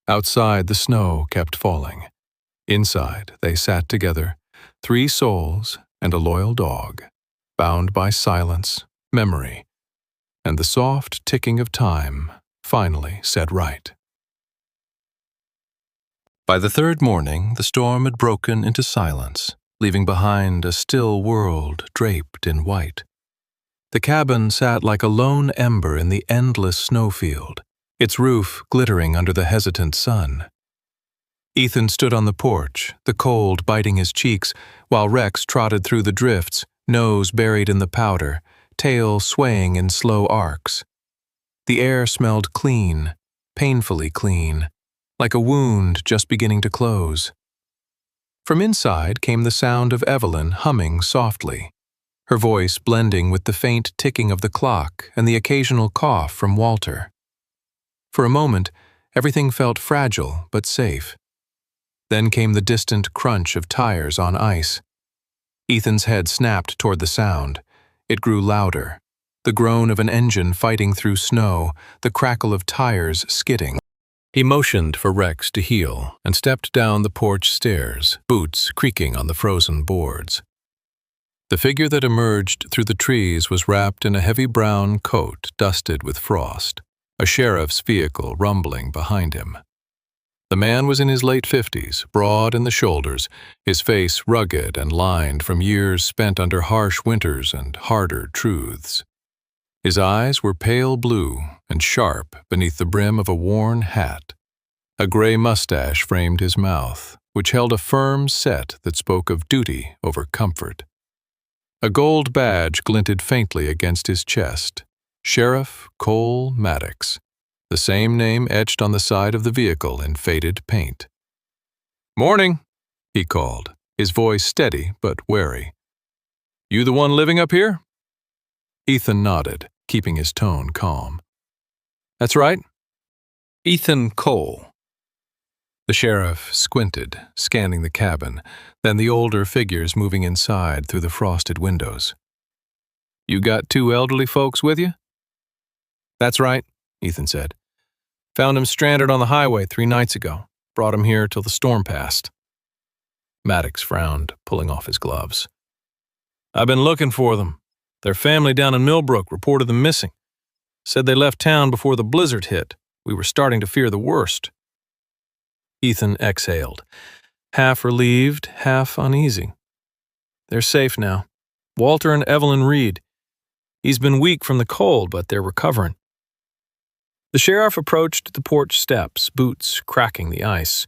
Outside, the snow kept falling. Inside, they sat together, 3 souls and a loyal dog, bound by silence, memory, and the soft ticking of time finally set right. By the 3rd morning, the storm had broken into silence, leaving behind a still world draped in white. The cabin sat like a lone ember in the endless snowfield, its roof glittering under the hesitant sun. Ethan stood on the porch, the cold biting his cheeks, while Rex trotted through the drifts, nose buried in the powder, tail swaying in slow arcs. The air smelled clean, painfully clean, like a wound just beginning to close. From inside came the sound of Evelyn humming softly, her voice blending with the faint ticking of the clock and the occasional cough from Walter. For a moment, everything felt fragile but safe. Then came the distant crunch of tires on ice. Ethan's head snapped toward the sound. It grew louder. The groan of an engine fighting through snow, the crackle of tires skidding. He motioned for Rex to heel and stepped down the porch stairs, boots creaking on the frozen boards. The figure that emerged through the trees was wrapped in a heavy brown coat dusted with frost, a sheriff's vehicle rumbling behind him. The man was in his late 50s, broad in the shoulders, his face rugged and lined from years spent under harsh winters and harder truths. His eyes were pale blue and sharp beneath the brim of a worn hat. A gray mustache framed his mouth, which held a firm set that spoke of duty over comfort. A gold badge glinted faintly against his chest, Sheriff Cole Maddox, the same name etched on the side of the vehicle in faded paint. "Morning," he called, his voice steady but wary. "You the one living up here?" Ethan nodded, keeping his tone calm. "That's right. Ethan Cole." The sheriff squinted, scanning the cabin, then the older figures moving inside through the frosted windows. "You got 2 elderly folks with you?" "That's right," Ethan said. "Found him stranded on the highway 3 nights ago. Brought him here till the storm passed." Maddox frowned, pulling off his gloves. "I've been looking for them. Their family down in Millbrook reported them missing. Said they left town before the blizzard hit. We were starting to fear the worst." Ethan exhaled, half relieved, half uneasy. "They're safe now. Walter and Evelyn Reed. He's been weak from the cold, but they're recovering." The sheriff approached the porch steps, boots cracking the ice.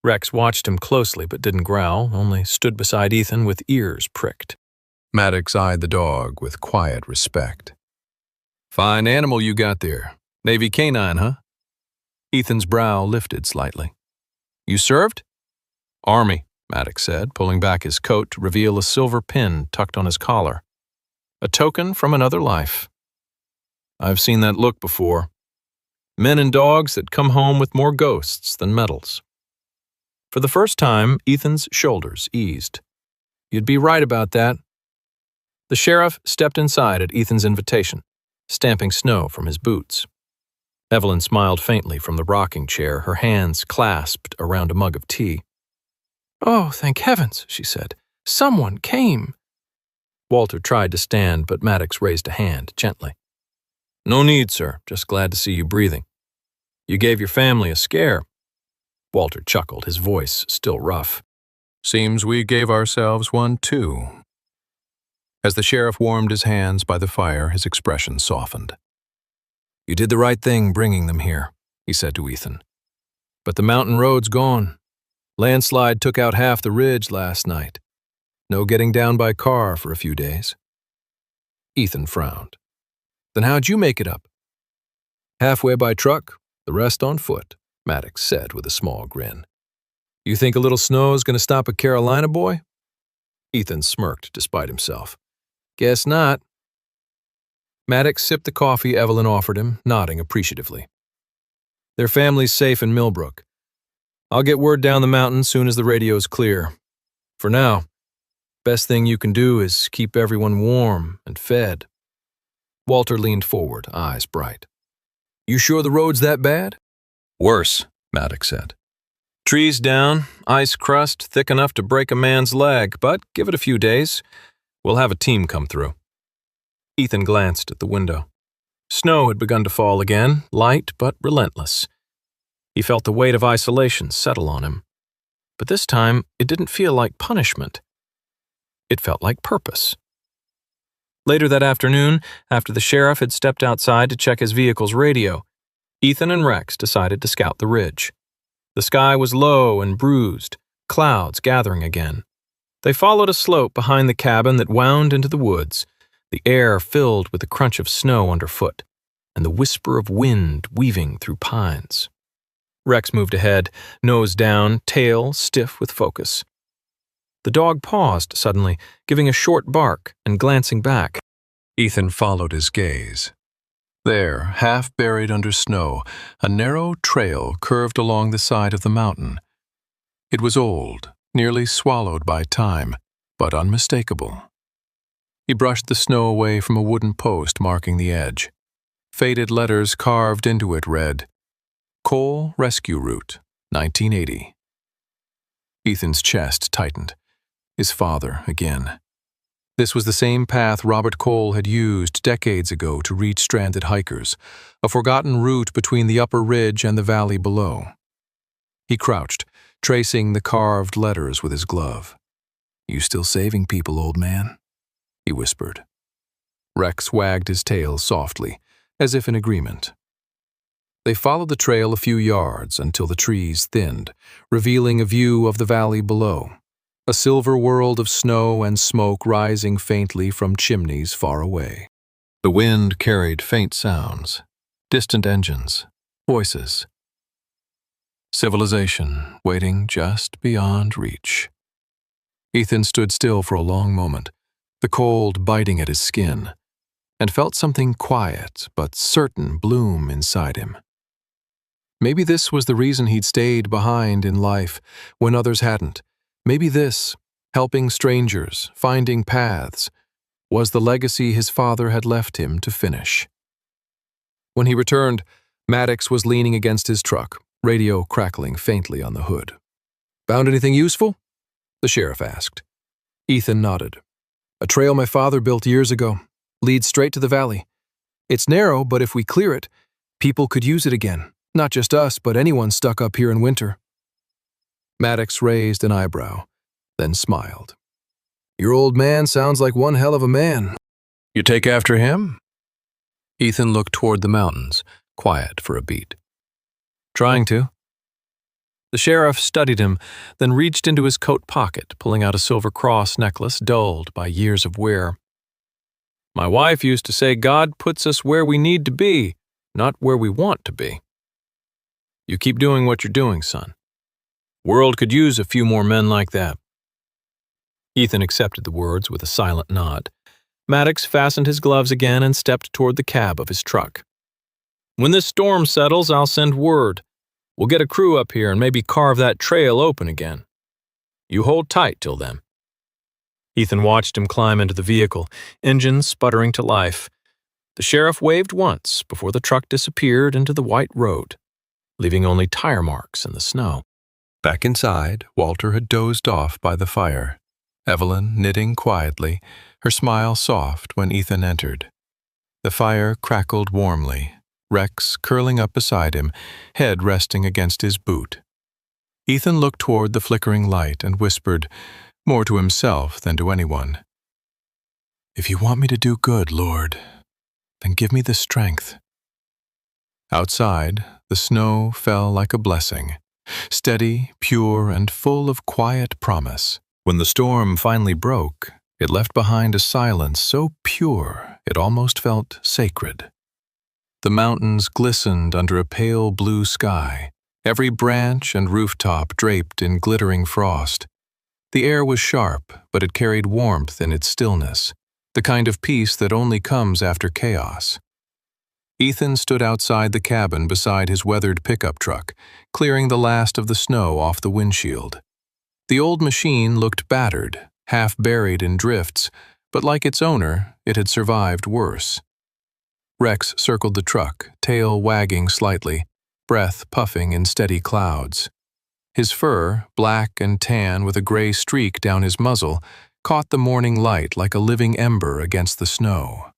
Rex watched him closely but didn't growl, only stood beside Ethan with ears pricked. Maddox eyed the dog with quiet respect. "Fine animal you got there. Navy canine, huh?" Ethan's brow lifted slightly. "You served?" "Army," Maddox said, pulling back his coat to reveal a silver pin tucked on his collar. "A token from another life. I've seen that look before. Men and dogs that come home with more ghosts than medals." For the first time, Ethan's shoulders eased. "You'd be right about that." The sheriff stepped inside at Ethan's invitation, stamping snow from his boots. Evelyn smiled faintly from the rocking chair, her hands clasped around a mug of tea. "Oh, thank heavens," she said. Someone came. Walter tried to stand, but Maddox raised a hand gently. No need, sir. Just glad to see you breathing. You gave your family a scare. Walter chuckled, his voice still rough. Seems we gave ourselves one too. As the sheriff warmed his hands by the fire, his expression softened. You did the right thing bringing them here, he said to Ethan. But the mountain road's gone. Landslide took out half the ridge last night. No getting down by car for a few days. Ethan frowned. Then how'd you make it up? Halfway by truck, the rest on foot, Maddox said with a small grin. You think a little snow's going to stop a Carolina boy? Ethan smirked despite himself. Guess not. Maddox sipped the coffee Evelyn offered him, nodding appreciatively. Their family's safe in Millbrook. I'll get word down the mountain soon as the radio's clear. For now, best thing you can do is keep everyone warm and fed. Walter leaned forward, eyes bright. You sure the road's that bad? Worse, Maddox said. Trees down, ice crust thick enough to break a man's leg, but give it a few days. We'll have a team come through. Ethan glanced at the window. Snow had begun to fall again, light but relentless. He felt the weight of isolation settle on him. But this time, it didn't feel like punishment. It felt like purpose. Later that afternoon, after the sheriff had stepped outside to check his vehicle's radio, Ethan and Rex decided to scout the ridge. The sky was low and bruised, clouds gathering again. They followed a slope behind the cabin that wound into the woods, the air filled with the crunch of snow underfoot, and the whisper of wind weaving through pines. Rex moved ahead, nose down, tail stiff with focus. The dog paused suddenly, giving a short bark and glancing back. Ethan followed his gaze. There, half buried under snow, a narrow trail curved along the side of the mountain. It was old, nearly swallowed by time, but unmistakable. He brushed the snow away from a wooden post marking the edge. Faded letters carved into it read, Cole Rescue Route, 1980. Ethan's chest tightened. His father again. This was the same path Robert Cole had used decades ago to reach stranded hikers, a forgotten route between the upper ridge and the valley below. He crouched, tracing the carved letters with his glove. You still saving people, old man? He whispered. Rex wagged his tail softly, as if in agreement. They followed the trail a few yards until the trees thinned, revealing a view of the valley below. A silver world of snow and smoke rising faintly from chimneys far away. The wind carried faint sounds, distant engines, voices. Civilization waiting just beyond reach. Ethan stood still for a long moment, the cold biting at his skin, and felt something quiet but certain bloom inside him. Maybe this was the reason he'd stayed behind in life when others hadn't. Maybe this, helping strangers, finding paths, was the legacy his father had left him to finish. When he returned, Maddox was leaning against his truck, radio crackling faintly on the hood. Found anything useful? The sheriff asked. Ethan nodded. A trail my father built years ago, leads straight to the valley. It's narrow, but if we clear it, people could use it again. Not just us, but anyone stuck up here in winter. Maddox raised an eyebrow, then smiled. Your old man sounds like one hell of a man. You take after him? Ethan looked toward the mountains, quiet for a beat. Trying to. The sheriff studied him, then reached into his coat pocket, pulling out a silver cross necklace dulled by years of wear. My wife used to say God puts us where we need to be, not where we want to be. You keep doing what you're doing, son. World could use a few more men like that. Ethan accepted the words with a silent nod. Maddox fastened his gloves again and stepped toward the cab of his truck. When this storm settles, I'll send word. We'll get a crew up here and maybe carve that trail open again. You hold tight till then. Ethan watched him climb into the vehicle, engine sputtering to life. The sheriff waved once before the truck disappeared into the white road, leaving only tire marks in the snow. Back inside, Walter had dozed off by the fire, Evelyn knitting quietly, her smile soft when Ethan entered. The fire crackled warmly, Rex curling up beside him, head resting against his boot. Ethan looked toward the flickering light and whispered, more to himself than to anyone, "If you want me to do good, Lord, then give me the strength." Outside, the snow fell like a blessing, steady, pure, and full of quiet promise. When the storm finally broke, it left behind a silence so pure it almost felt sacred. The mountains glistened under a pale blue sky, every branch and rooftop draped in glittering frost. The air was sharp, but it carried warmth in its stillness, the kind of peace that only comes after chaos. Ethan stood outside the cabin beside his weathered pickup truck, clearing the last of the snow off the windshield. The old machine looked battered, half buried in drifts, but like its owner, it had survived worse. Rex circled the truck, tail wagging slightly, breath puffing in steady clouds. His fur, black and tan with a gray streak down his muzzle, caught the morning light like a living ember against the snow.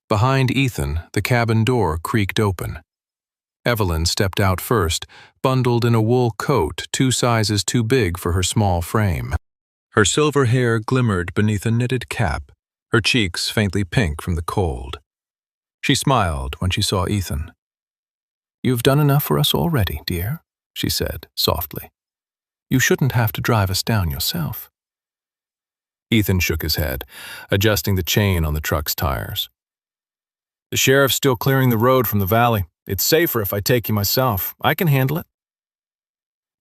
Behind Ethan, the cabin door creaked open. Evelyn stepped out first, bundled in a wool coat 2 sizes too big for her small frame. Her silver hair glimmered beneath a knitted cap, her cheeks faintly pink from the cold. She smiled when she saw Ethan. "You've done enough for us already, dear," she said softly. "You shouldn't have to drive us down yourself." Ethan shook his head, adjusting the chain on the truck's tires. "The sheriff's still clearing the road from the valley. It's safer if I take you myself. I can handle it."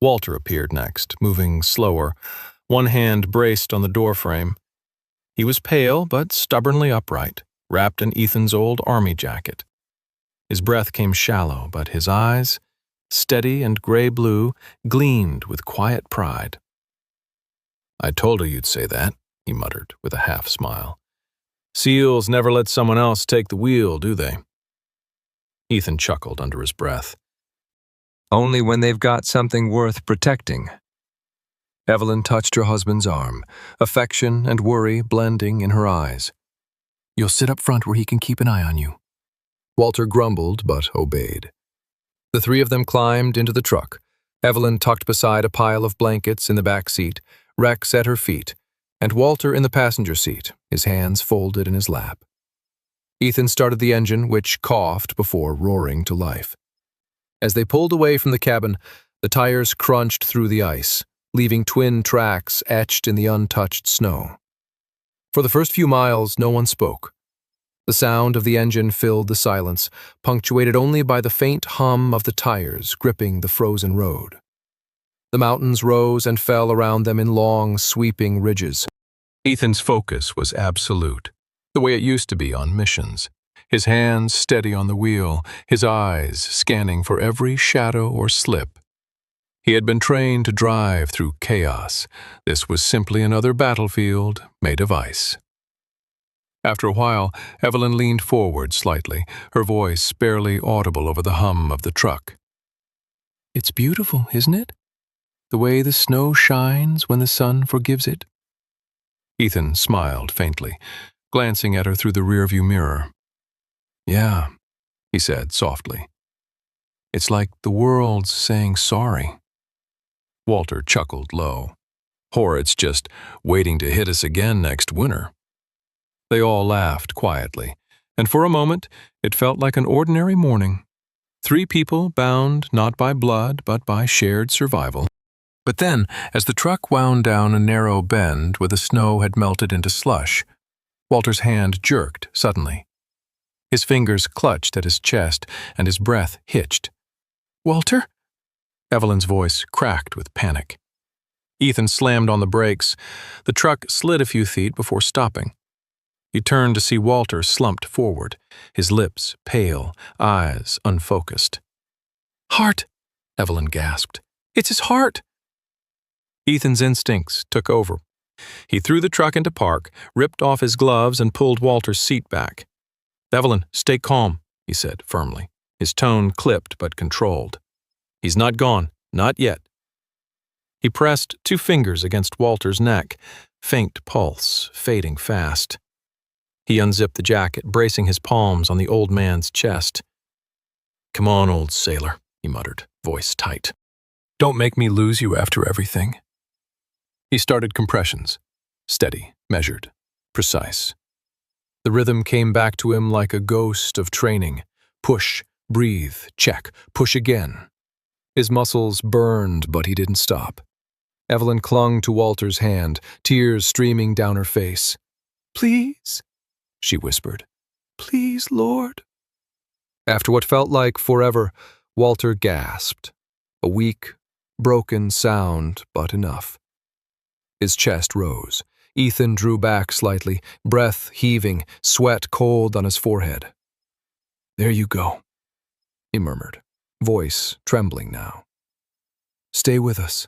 Walter appeared next, moving slower, one hand braced on the doorframe. He was pale but stubbornly upright, wrapped in Ethan's old army jacket. His breath came shallow, but his eyes, steady and gray-blue, gleamed with quiet pride. "I told her you'd say that," he muttered with a half-smile. "Seals never let someone else take the wheel, do they?" Ethan chuckled under his breath. Only when they've got something worth protecting. Evelyn touched her husband's arm, affection and worry blending in her eyes. "You'll sit up front where he can keep an eye on you." Walter grumbled but obeyed. The 3 of them climbed into the truck, Evelyn tucked beside a pile of blankets in the back seat, Rex at her feet, and Walter in the passenger seat, his hands folded in his lap. Ethan started the engine, which coughed before roaring to life. As they pulled away from the cabin, the tires crunched through the ice, leaving twin tracks etched in the untouched snow. For the first few miles, no one spoke. The sound of the engine filled the silence, punctuated only by the faint hum of the tires gripping the frozen road. The mountains rose and fell around them in long, sweeping ridges. Ethan's focus was absolute, the way it used to be on missions. His hands steady on the wheel, his eyes scanning for every shadow or slip. He had been trained to drive through chaos. This was simply another battlefield made of ice. After a while, Evelyn leaned forward slightly, her voice barely audible over the hum of the truck. "It's beautiful, isn't it? The way the snow shines when the sun forgives it." Ethan smiled faintly, glancing at her through the rearview mirror. "Yeah," he said softly. "It's like the world's saying sorry." Walter chuckled low. "Or it's just waiting to hit us again next winter." They all laughed quietly, and for a moment it felt like an ordinary morning. 3 people bound not by blood but by shared survival. But then, as the truck wound down a narrow bend where the snow had melted into slush, Walter's hand jerked suddenly. His fingers clutched at his chest and his breath hitched. "Walter?" Evelyn's voice cracked with panic. Ethan slammed on the brakes. The truck slid a few feet before stopping. He turned to see Walter slumped forward, his lips pale, eyes unfocused. "Heart!" Evelyn gasped. "It's his heart!" Ethan's instincts took over. He threw the truck into park, ripped off his gloves, and pulled Walter's seat back. "Evelyn, stay calm," he said firmly, his tone clipped but controlled. "He's not gone, not yet." He pressed 2 fingers against Walter's neck, faint pulse fading fast. He unzipped the jacket, bracing his palms on the old man's chest. "Come on, old sailor," he muttered, voice tight. "Don't make me lose you after everything." He started compressions, steady, measured, precise. The rhythm came back to him like a ghost of training. Push, breathe, check, push again. His muscles burned, but he didn't stop. Evelyn clung to Walter's hand, tears streaming down her face. "Please," she whispered. "Please, Lord." After what felt like forever, Walter gasped. A weak, broken sound, but enough. His chest rose. Ethan drew back slightly, breath heaving, sweat cold on his forehead. "There you go," he murmured, voice trembling now. "Stay with us."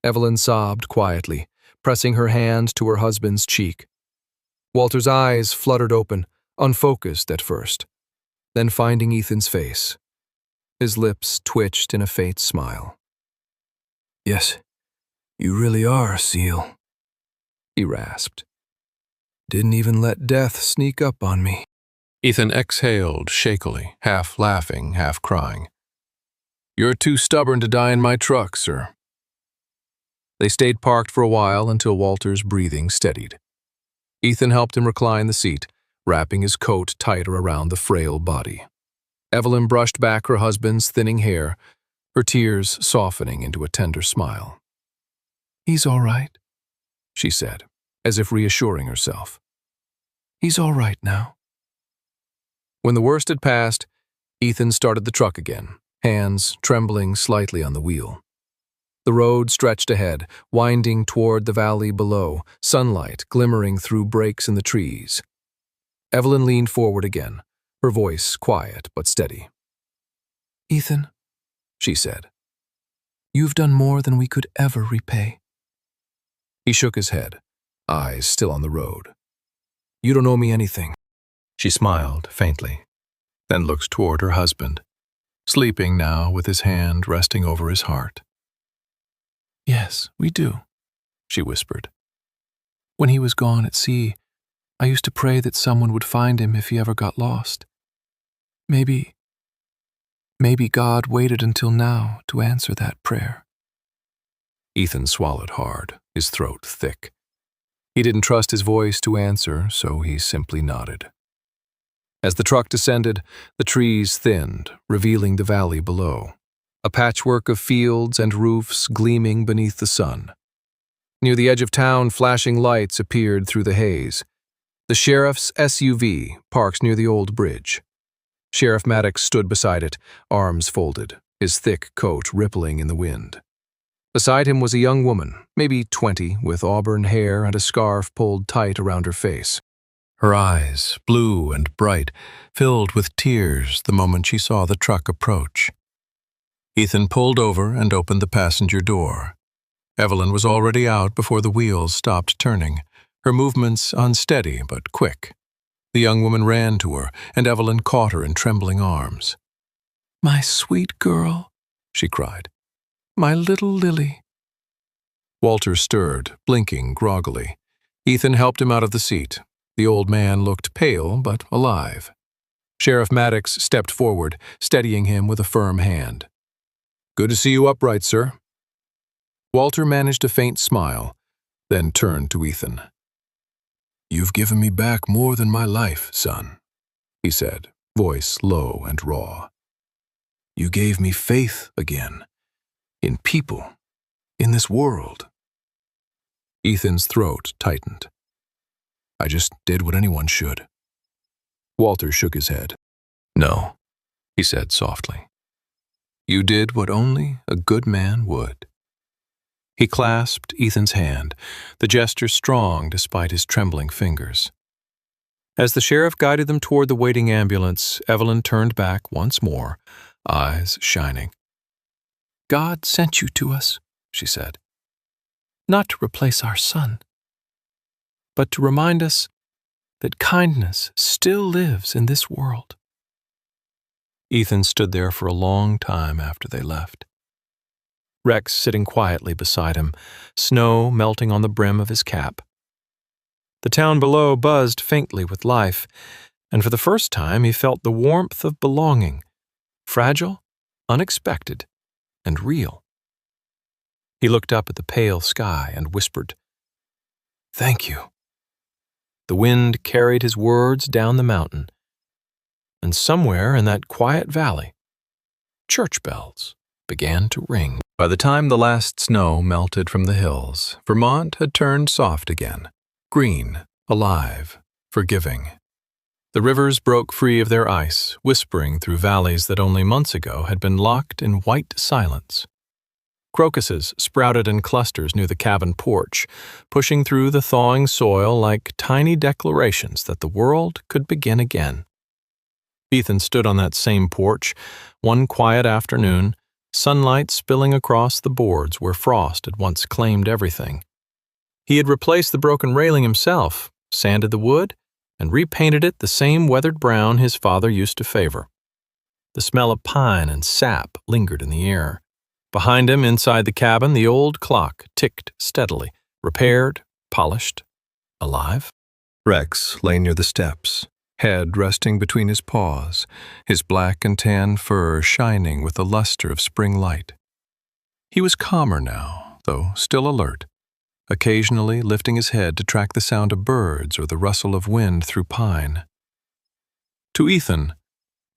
Evelyn sobbed quietly, pressing her hand to her husband's cheek. Walter's eyes fluttered open, unfocused at first, then finding Ethan's face. His lips twitched in a faint smile. "Yes, you really are a seal," he rasped. "Didn't even let death sneak up on me." Ethan exhaled shakily, half laughing, half crying. "You're too stubborn to die in my truck, sir." They stayed parked for a while until Walter's breathing steadied. Ethan helped him recline the seat, wrapping his coat tighter around the frail body. Evelyn brushed back her husband's thinning hair, her tears softening into a tender smile. "He's all right," she said, as if reassuring herself. "He's all right now." When the worst had passed, Ethan started the truck again, hands trembling slightly on the wheel. The road stretched ahead, winding toward the valley below, sunlight glimmering through breaks in the trees. Evelyn leaned forward again, her voice quiet but steady. "Ethan," she said, "you've done more than we could ever repay." He shook his head, eyes still on the road. "You don't owe me anything." She smiled faintly, then looked toward her husband, sleeping now with his hand resting over his heart. "Yes, we do," she whispered. "When he was gone at sea, I used to pray that someone would find him if he ever got lost. Maybe God waited until now to answer that prayer." Ethan swallowed hard, his throat thick. He didn't trust his voice to answer, so he simply nodded. As the truck descended, the trees thinned, revealing the valley below, a patchwork of fields and roofs gleaming beneath the sun. Near the edge of town, flashing lights appeared through the haze. The sheriff's SUV parked near the old bridge. Sheriff Maddox stood beside it, arms folded, his thick coat rippling in the wind. Beside him was a young woman, maybe 20, with auburn hair and a scarf pulled tight around her face. Her eyes, blue and bright, filled with tears the moment she saw the truck approach. Ethan pulled over and opened the passenger door. Evelyn was already out before the wheels stopped turning, her movements unsteady but quick. The young woman ran to her, and Evelyn caught her in trembling arms. "My sweet girl," she cried. "My little Lily." Walter stirred, blinking groggily. Ethan helped him out of the seat. The old man looked pale but alive. Sheriff Maddox stepped forward, steadying him with a firm hand. "Good to see you upright, sir." Walter managed a faint smile, then turned to Ethan. "You've given me back more than my life, son," he said, voice low and raw. "You gave me faith again, in people, in this world." Ethan's throat tightened. "I just did what anyone should." Walter shook his head. "No," he said softly. "You did what only a good man would." He clasped Ethan's hand, the gesture strong despite his trembling fingers. As the sheriff guided them toward the waiting ambulance, Evelyn turned back once more, eyes shining. "God sent you to us," she said. "Not to replace our son, but to remind us that kindness still lives in this world." Ethan stood there for a long time after they left. Rex sitting quietly beside him, snow melting on the brim of his cap. The town below buzzed faintly with life, and for the first time he felt the warmth of belonging, fragile, unexpected, and real. He looked up at the pale sky and whispered, "Thank you." The wind carried his words down the mountain, and somewhere in that quiet valley, church bells began to ring. By the time the last snow melted from the hills, Vermont had turned soft again, green, alive, forgiving. The rivers broke free of their ice, whispering through valleys that only months ago had been locked in white silence. Crocuses sprouted in clusters near the cabin porch, pushing through the thawing soil like tiny declarations that the world could begin again. Ethan stood on that same porch, one quiet afternoon, sunlight spilling across the boards where frost had once claimed everything. He had replaced the broken railing himself, sanded the wood, and repainted it the same weathered brown his father used to favor. The smell of pine and sap lingered in the air. Behind him, inside the cabin, the old clock ticked steadily, repaired, polished, alive. Rex lay near the steps, head resting between his paws, his black and tan fur shining with the luster of spring light. He was calmer now, though still alert, occasionally lifting his head to track the sound of birds or the rustle of wind through pine. To Ethan,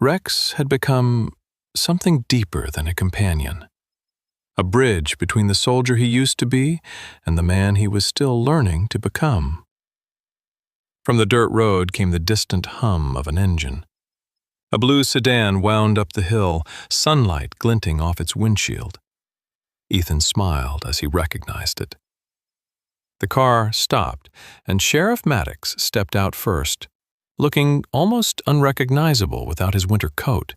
Rex had become something deeper than a companion, a bridge between the soldier he used to be and the man he was still learning to become. From the dirt road came the distant hum of an engine. A blue sedan wound up the hill, sunlight glinting off its windshield. Ethan smiled as he recognized it. The car stopped, and Sheriff Maddox stepped out first, looking almost unrecognizable without his winter coat.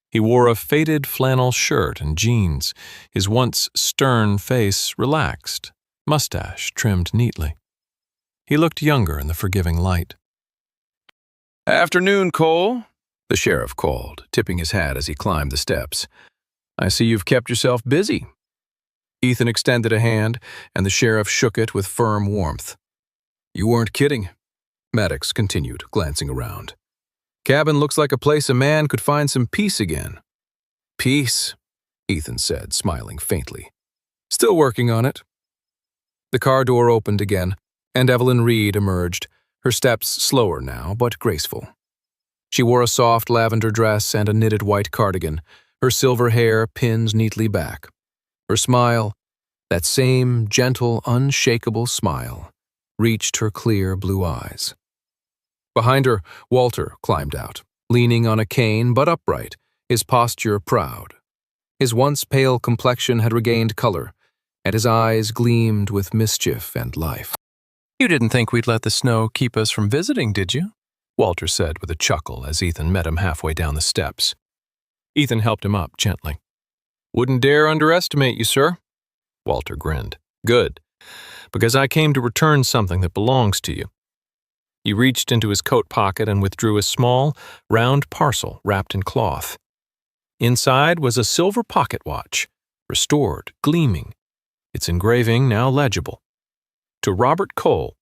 He wore a faded flannel shirt and jeans, his once stern face relaxed, mustache trimmed neatly. He looked younger in the forgiving light. "Afternoon, Cole," the sheriff called, tipping his hat as he climbed the steps. "I see you've kept yourself busy." Ethan extended a hand, and the sheriff shook it with firm warmth. "You weren't kidding," Maddox continued, glancing around. "Cabin looks like a place a man could find some peace again." "Peace," Ethan said, smiling faintly. "Still working on it." The car door opened again, and Evelyn Reed emerged, her steps slower now, but graceful. She wore a soft lavender dress and a knitted white cardigan, her silver hair pinned neatly back. Her smile, that same gentle, unshakable smile, reached her clear blue eyes. Behind her, Walter climbed out, leaning on a cane but upright, his posture proud. His once pale complexion had regained color, and his eyes gleamed with mischief and life. "You didn't think we'd let the snow keep us from visiting, did you?" Walter said with a chuckle as Ethan met him halfway down the steps. Ethan helped him up gently. "Wouldn't dare underestimate you, sir." Walter grinned. "Good, because I came to return something that belongs to you." He reached into his coat pocket and withdrew a small, round parcel wrapped in cloth. Inside was a silver pocket watch, restored, gleaming, its engraving now legible. "To Robert Cole,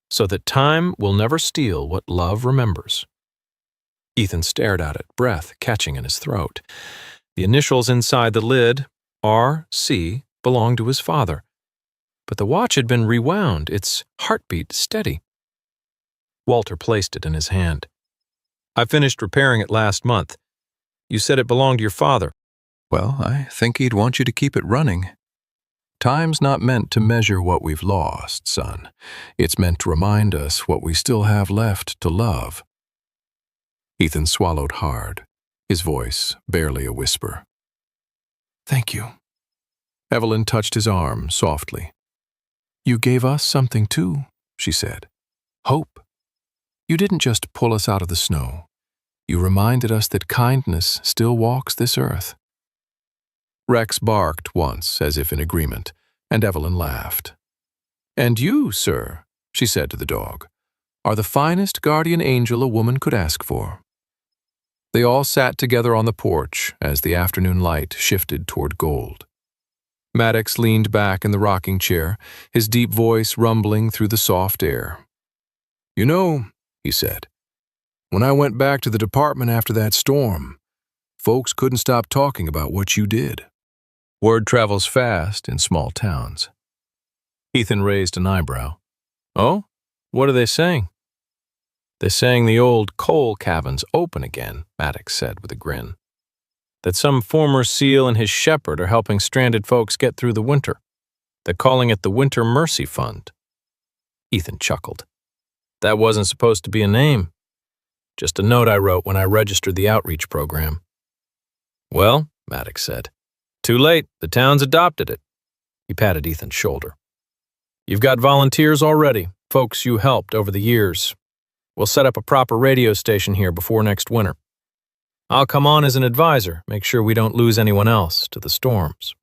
so that time will never steal what love remembers." Ethan stared at it, breath catching in his throat. The initials inside the lid, R.C., belonged to his father. But the watch had been rewound, its heartbeat steady. Walter placed it in his hand. "I finished repairing it last month. You said it belonged to your father." "Well, I think he'd want you to keep it running. Time's not meant to measure what we've lost, son. It's meant to remind us what we still have left to love." Ethan swallowed hard, his voice barely a whisper. "Thank you." Evelyn touched his arm softly. "You gave us something too," she said. "Hope. You didn't just pull us out of the snow. You reminded us that kindness still walks this earth." Rex barked once, as if in agreement, and Evelyn laughed. "And you, sir," she said to the dog, "are the finest guardian angel a woman could ask for." They all sat together on the porch as the afternoon light shifted toward gold. Maddox leaned back in the rocking chair, his deep voice rumbling through the soft air. "You know," he said, "when I went back to the department after that storm, folks couldn't stop talking about what you did." Word travels fast in small towns. Ethan raised an eyebrow. "Oh? What are they saying?" "They're saying the old coal cabin's open again," Maddox said with a grin. "That some former SEAL and his shepherd are helping stranded folks get through the winter. They're calling it the Winter Mercy Fund." Ethan chuckled. "That wasn't supposed to be a name. Just a note I wrote when I registered the outreach program." "Well," Maddox said, "too late. The town's adopted it." He patted Ethan's shoulder. "You've got volunteers already, folks you helped over the years. We'll set up a proper radio station here before next winter. I'll come on as an advisor, make sure we don't lose anyone else to the storms."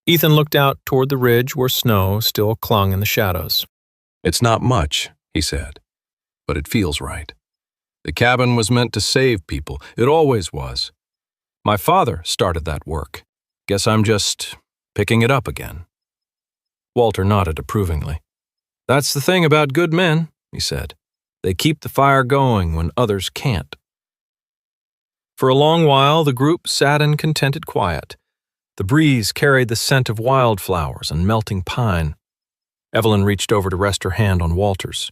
Ethan looked out toward the ridge where snow still clung in the shadows. "It's not much," he said, "but it feels right. The cabin was meant to save people. It always was. My father started that work. Guess I'm just picking it up again." Walter nodded approvingly. "That's the thing about good men," he said. "They keep the fire going when others can't." For a long while, the group sat in contented quiet. The breeze carried the scent of wildflowers and melting pine. Evelyn reached over to rest her hand on Walter's,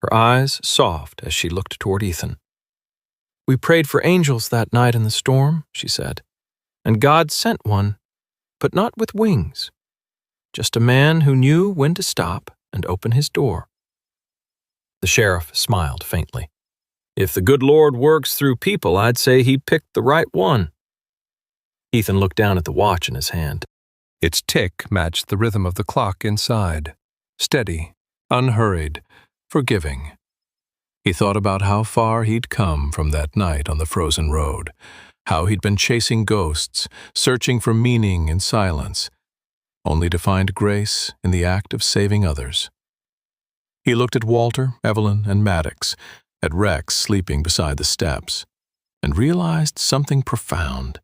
her eyes soft as she looked toward Ethan. "We prayed for angels that night in the storm," she said, "and God sent one, but not with wings. Just a man who knew when to stop and open his door." The sheriff smiled faintly. "If the good Lord works through people, I'd say he picked the right one." Ethan looked down at the watch in his hand. Its tick matched the rhythm of the clock inside, steady, unhurried, forgiving. He thought about how far he'd come from that night on the frozen road, how he'd been chasing ghosts, searching for meaning in silence, only to find grace in the act of saving others. He looked at Walter, Evelyn, and Maddox, at Rex sleeping beside the steps, and realized something profound.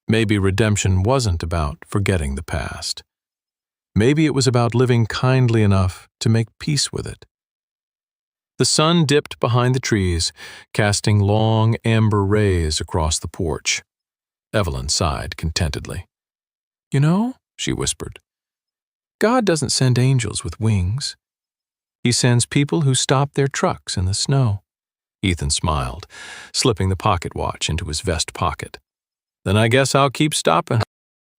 Maybe redemption wasn't about forgetting the past. Maybe it was about living kindly enough to make peace with it. The sun dipped behind the trees, casting long amber rays across the porch. Evelyn sighed contentedly. "You know," she whispered, "God doesn't send angels with wings. He sends people who stop their trucks in the snow." Ethan smiled, slipping the pocket watch into his vest pocket. "Then I guess I'll keep stopping."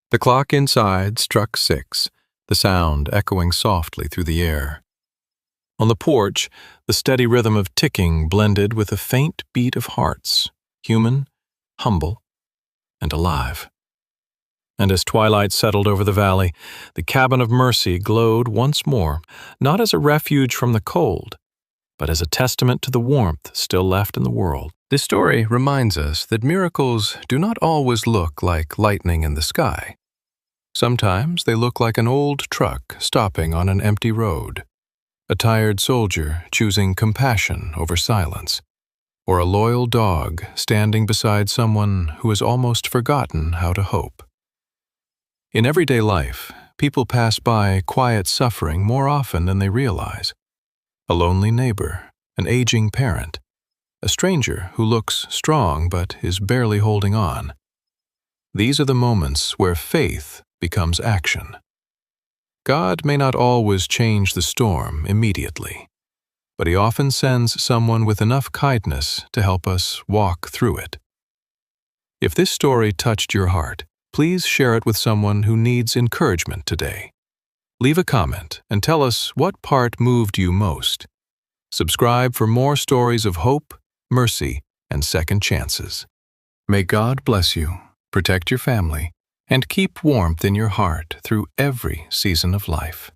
The clock inside struck 6, the sound echoing softly through the air. On the porch, the steady rhythm of ticking blended with a faint beat of hearts, human, humble, and alive. And as twilight settled over the valley, the cabin of mercy glowed once more, not as a refuge from the cold, but as a testament to the warmth still left in the world. This story reminds us that miracles do not always look like lightning in the sky. Sometimes they look like an old truck stopping on an empty road, a tired soldier choosing compassion over silence, or a loyal dog standing beside someone who has almost forgotten how to hope. In everyday life, people pass by quiet suffering more often than they realize. A lonely neighbor, an aging parent, a stranger who looks strong but is barely holding on. These are the moments where faith becomes action. God may not always change the storm immediately, but He often sends someone with enough kindness to help us walk through it. If this story touched your heart, please share it with someone who needs encouragement today. Leave a comment and tell us what part moved you most. Subscribe for more stories of hope, mercy, and second chances. May God bless you, protect your family, and keep warmth in your heart through every season of life.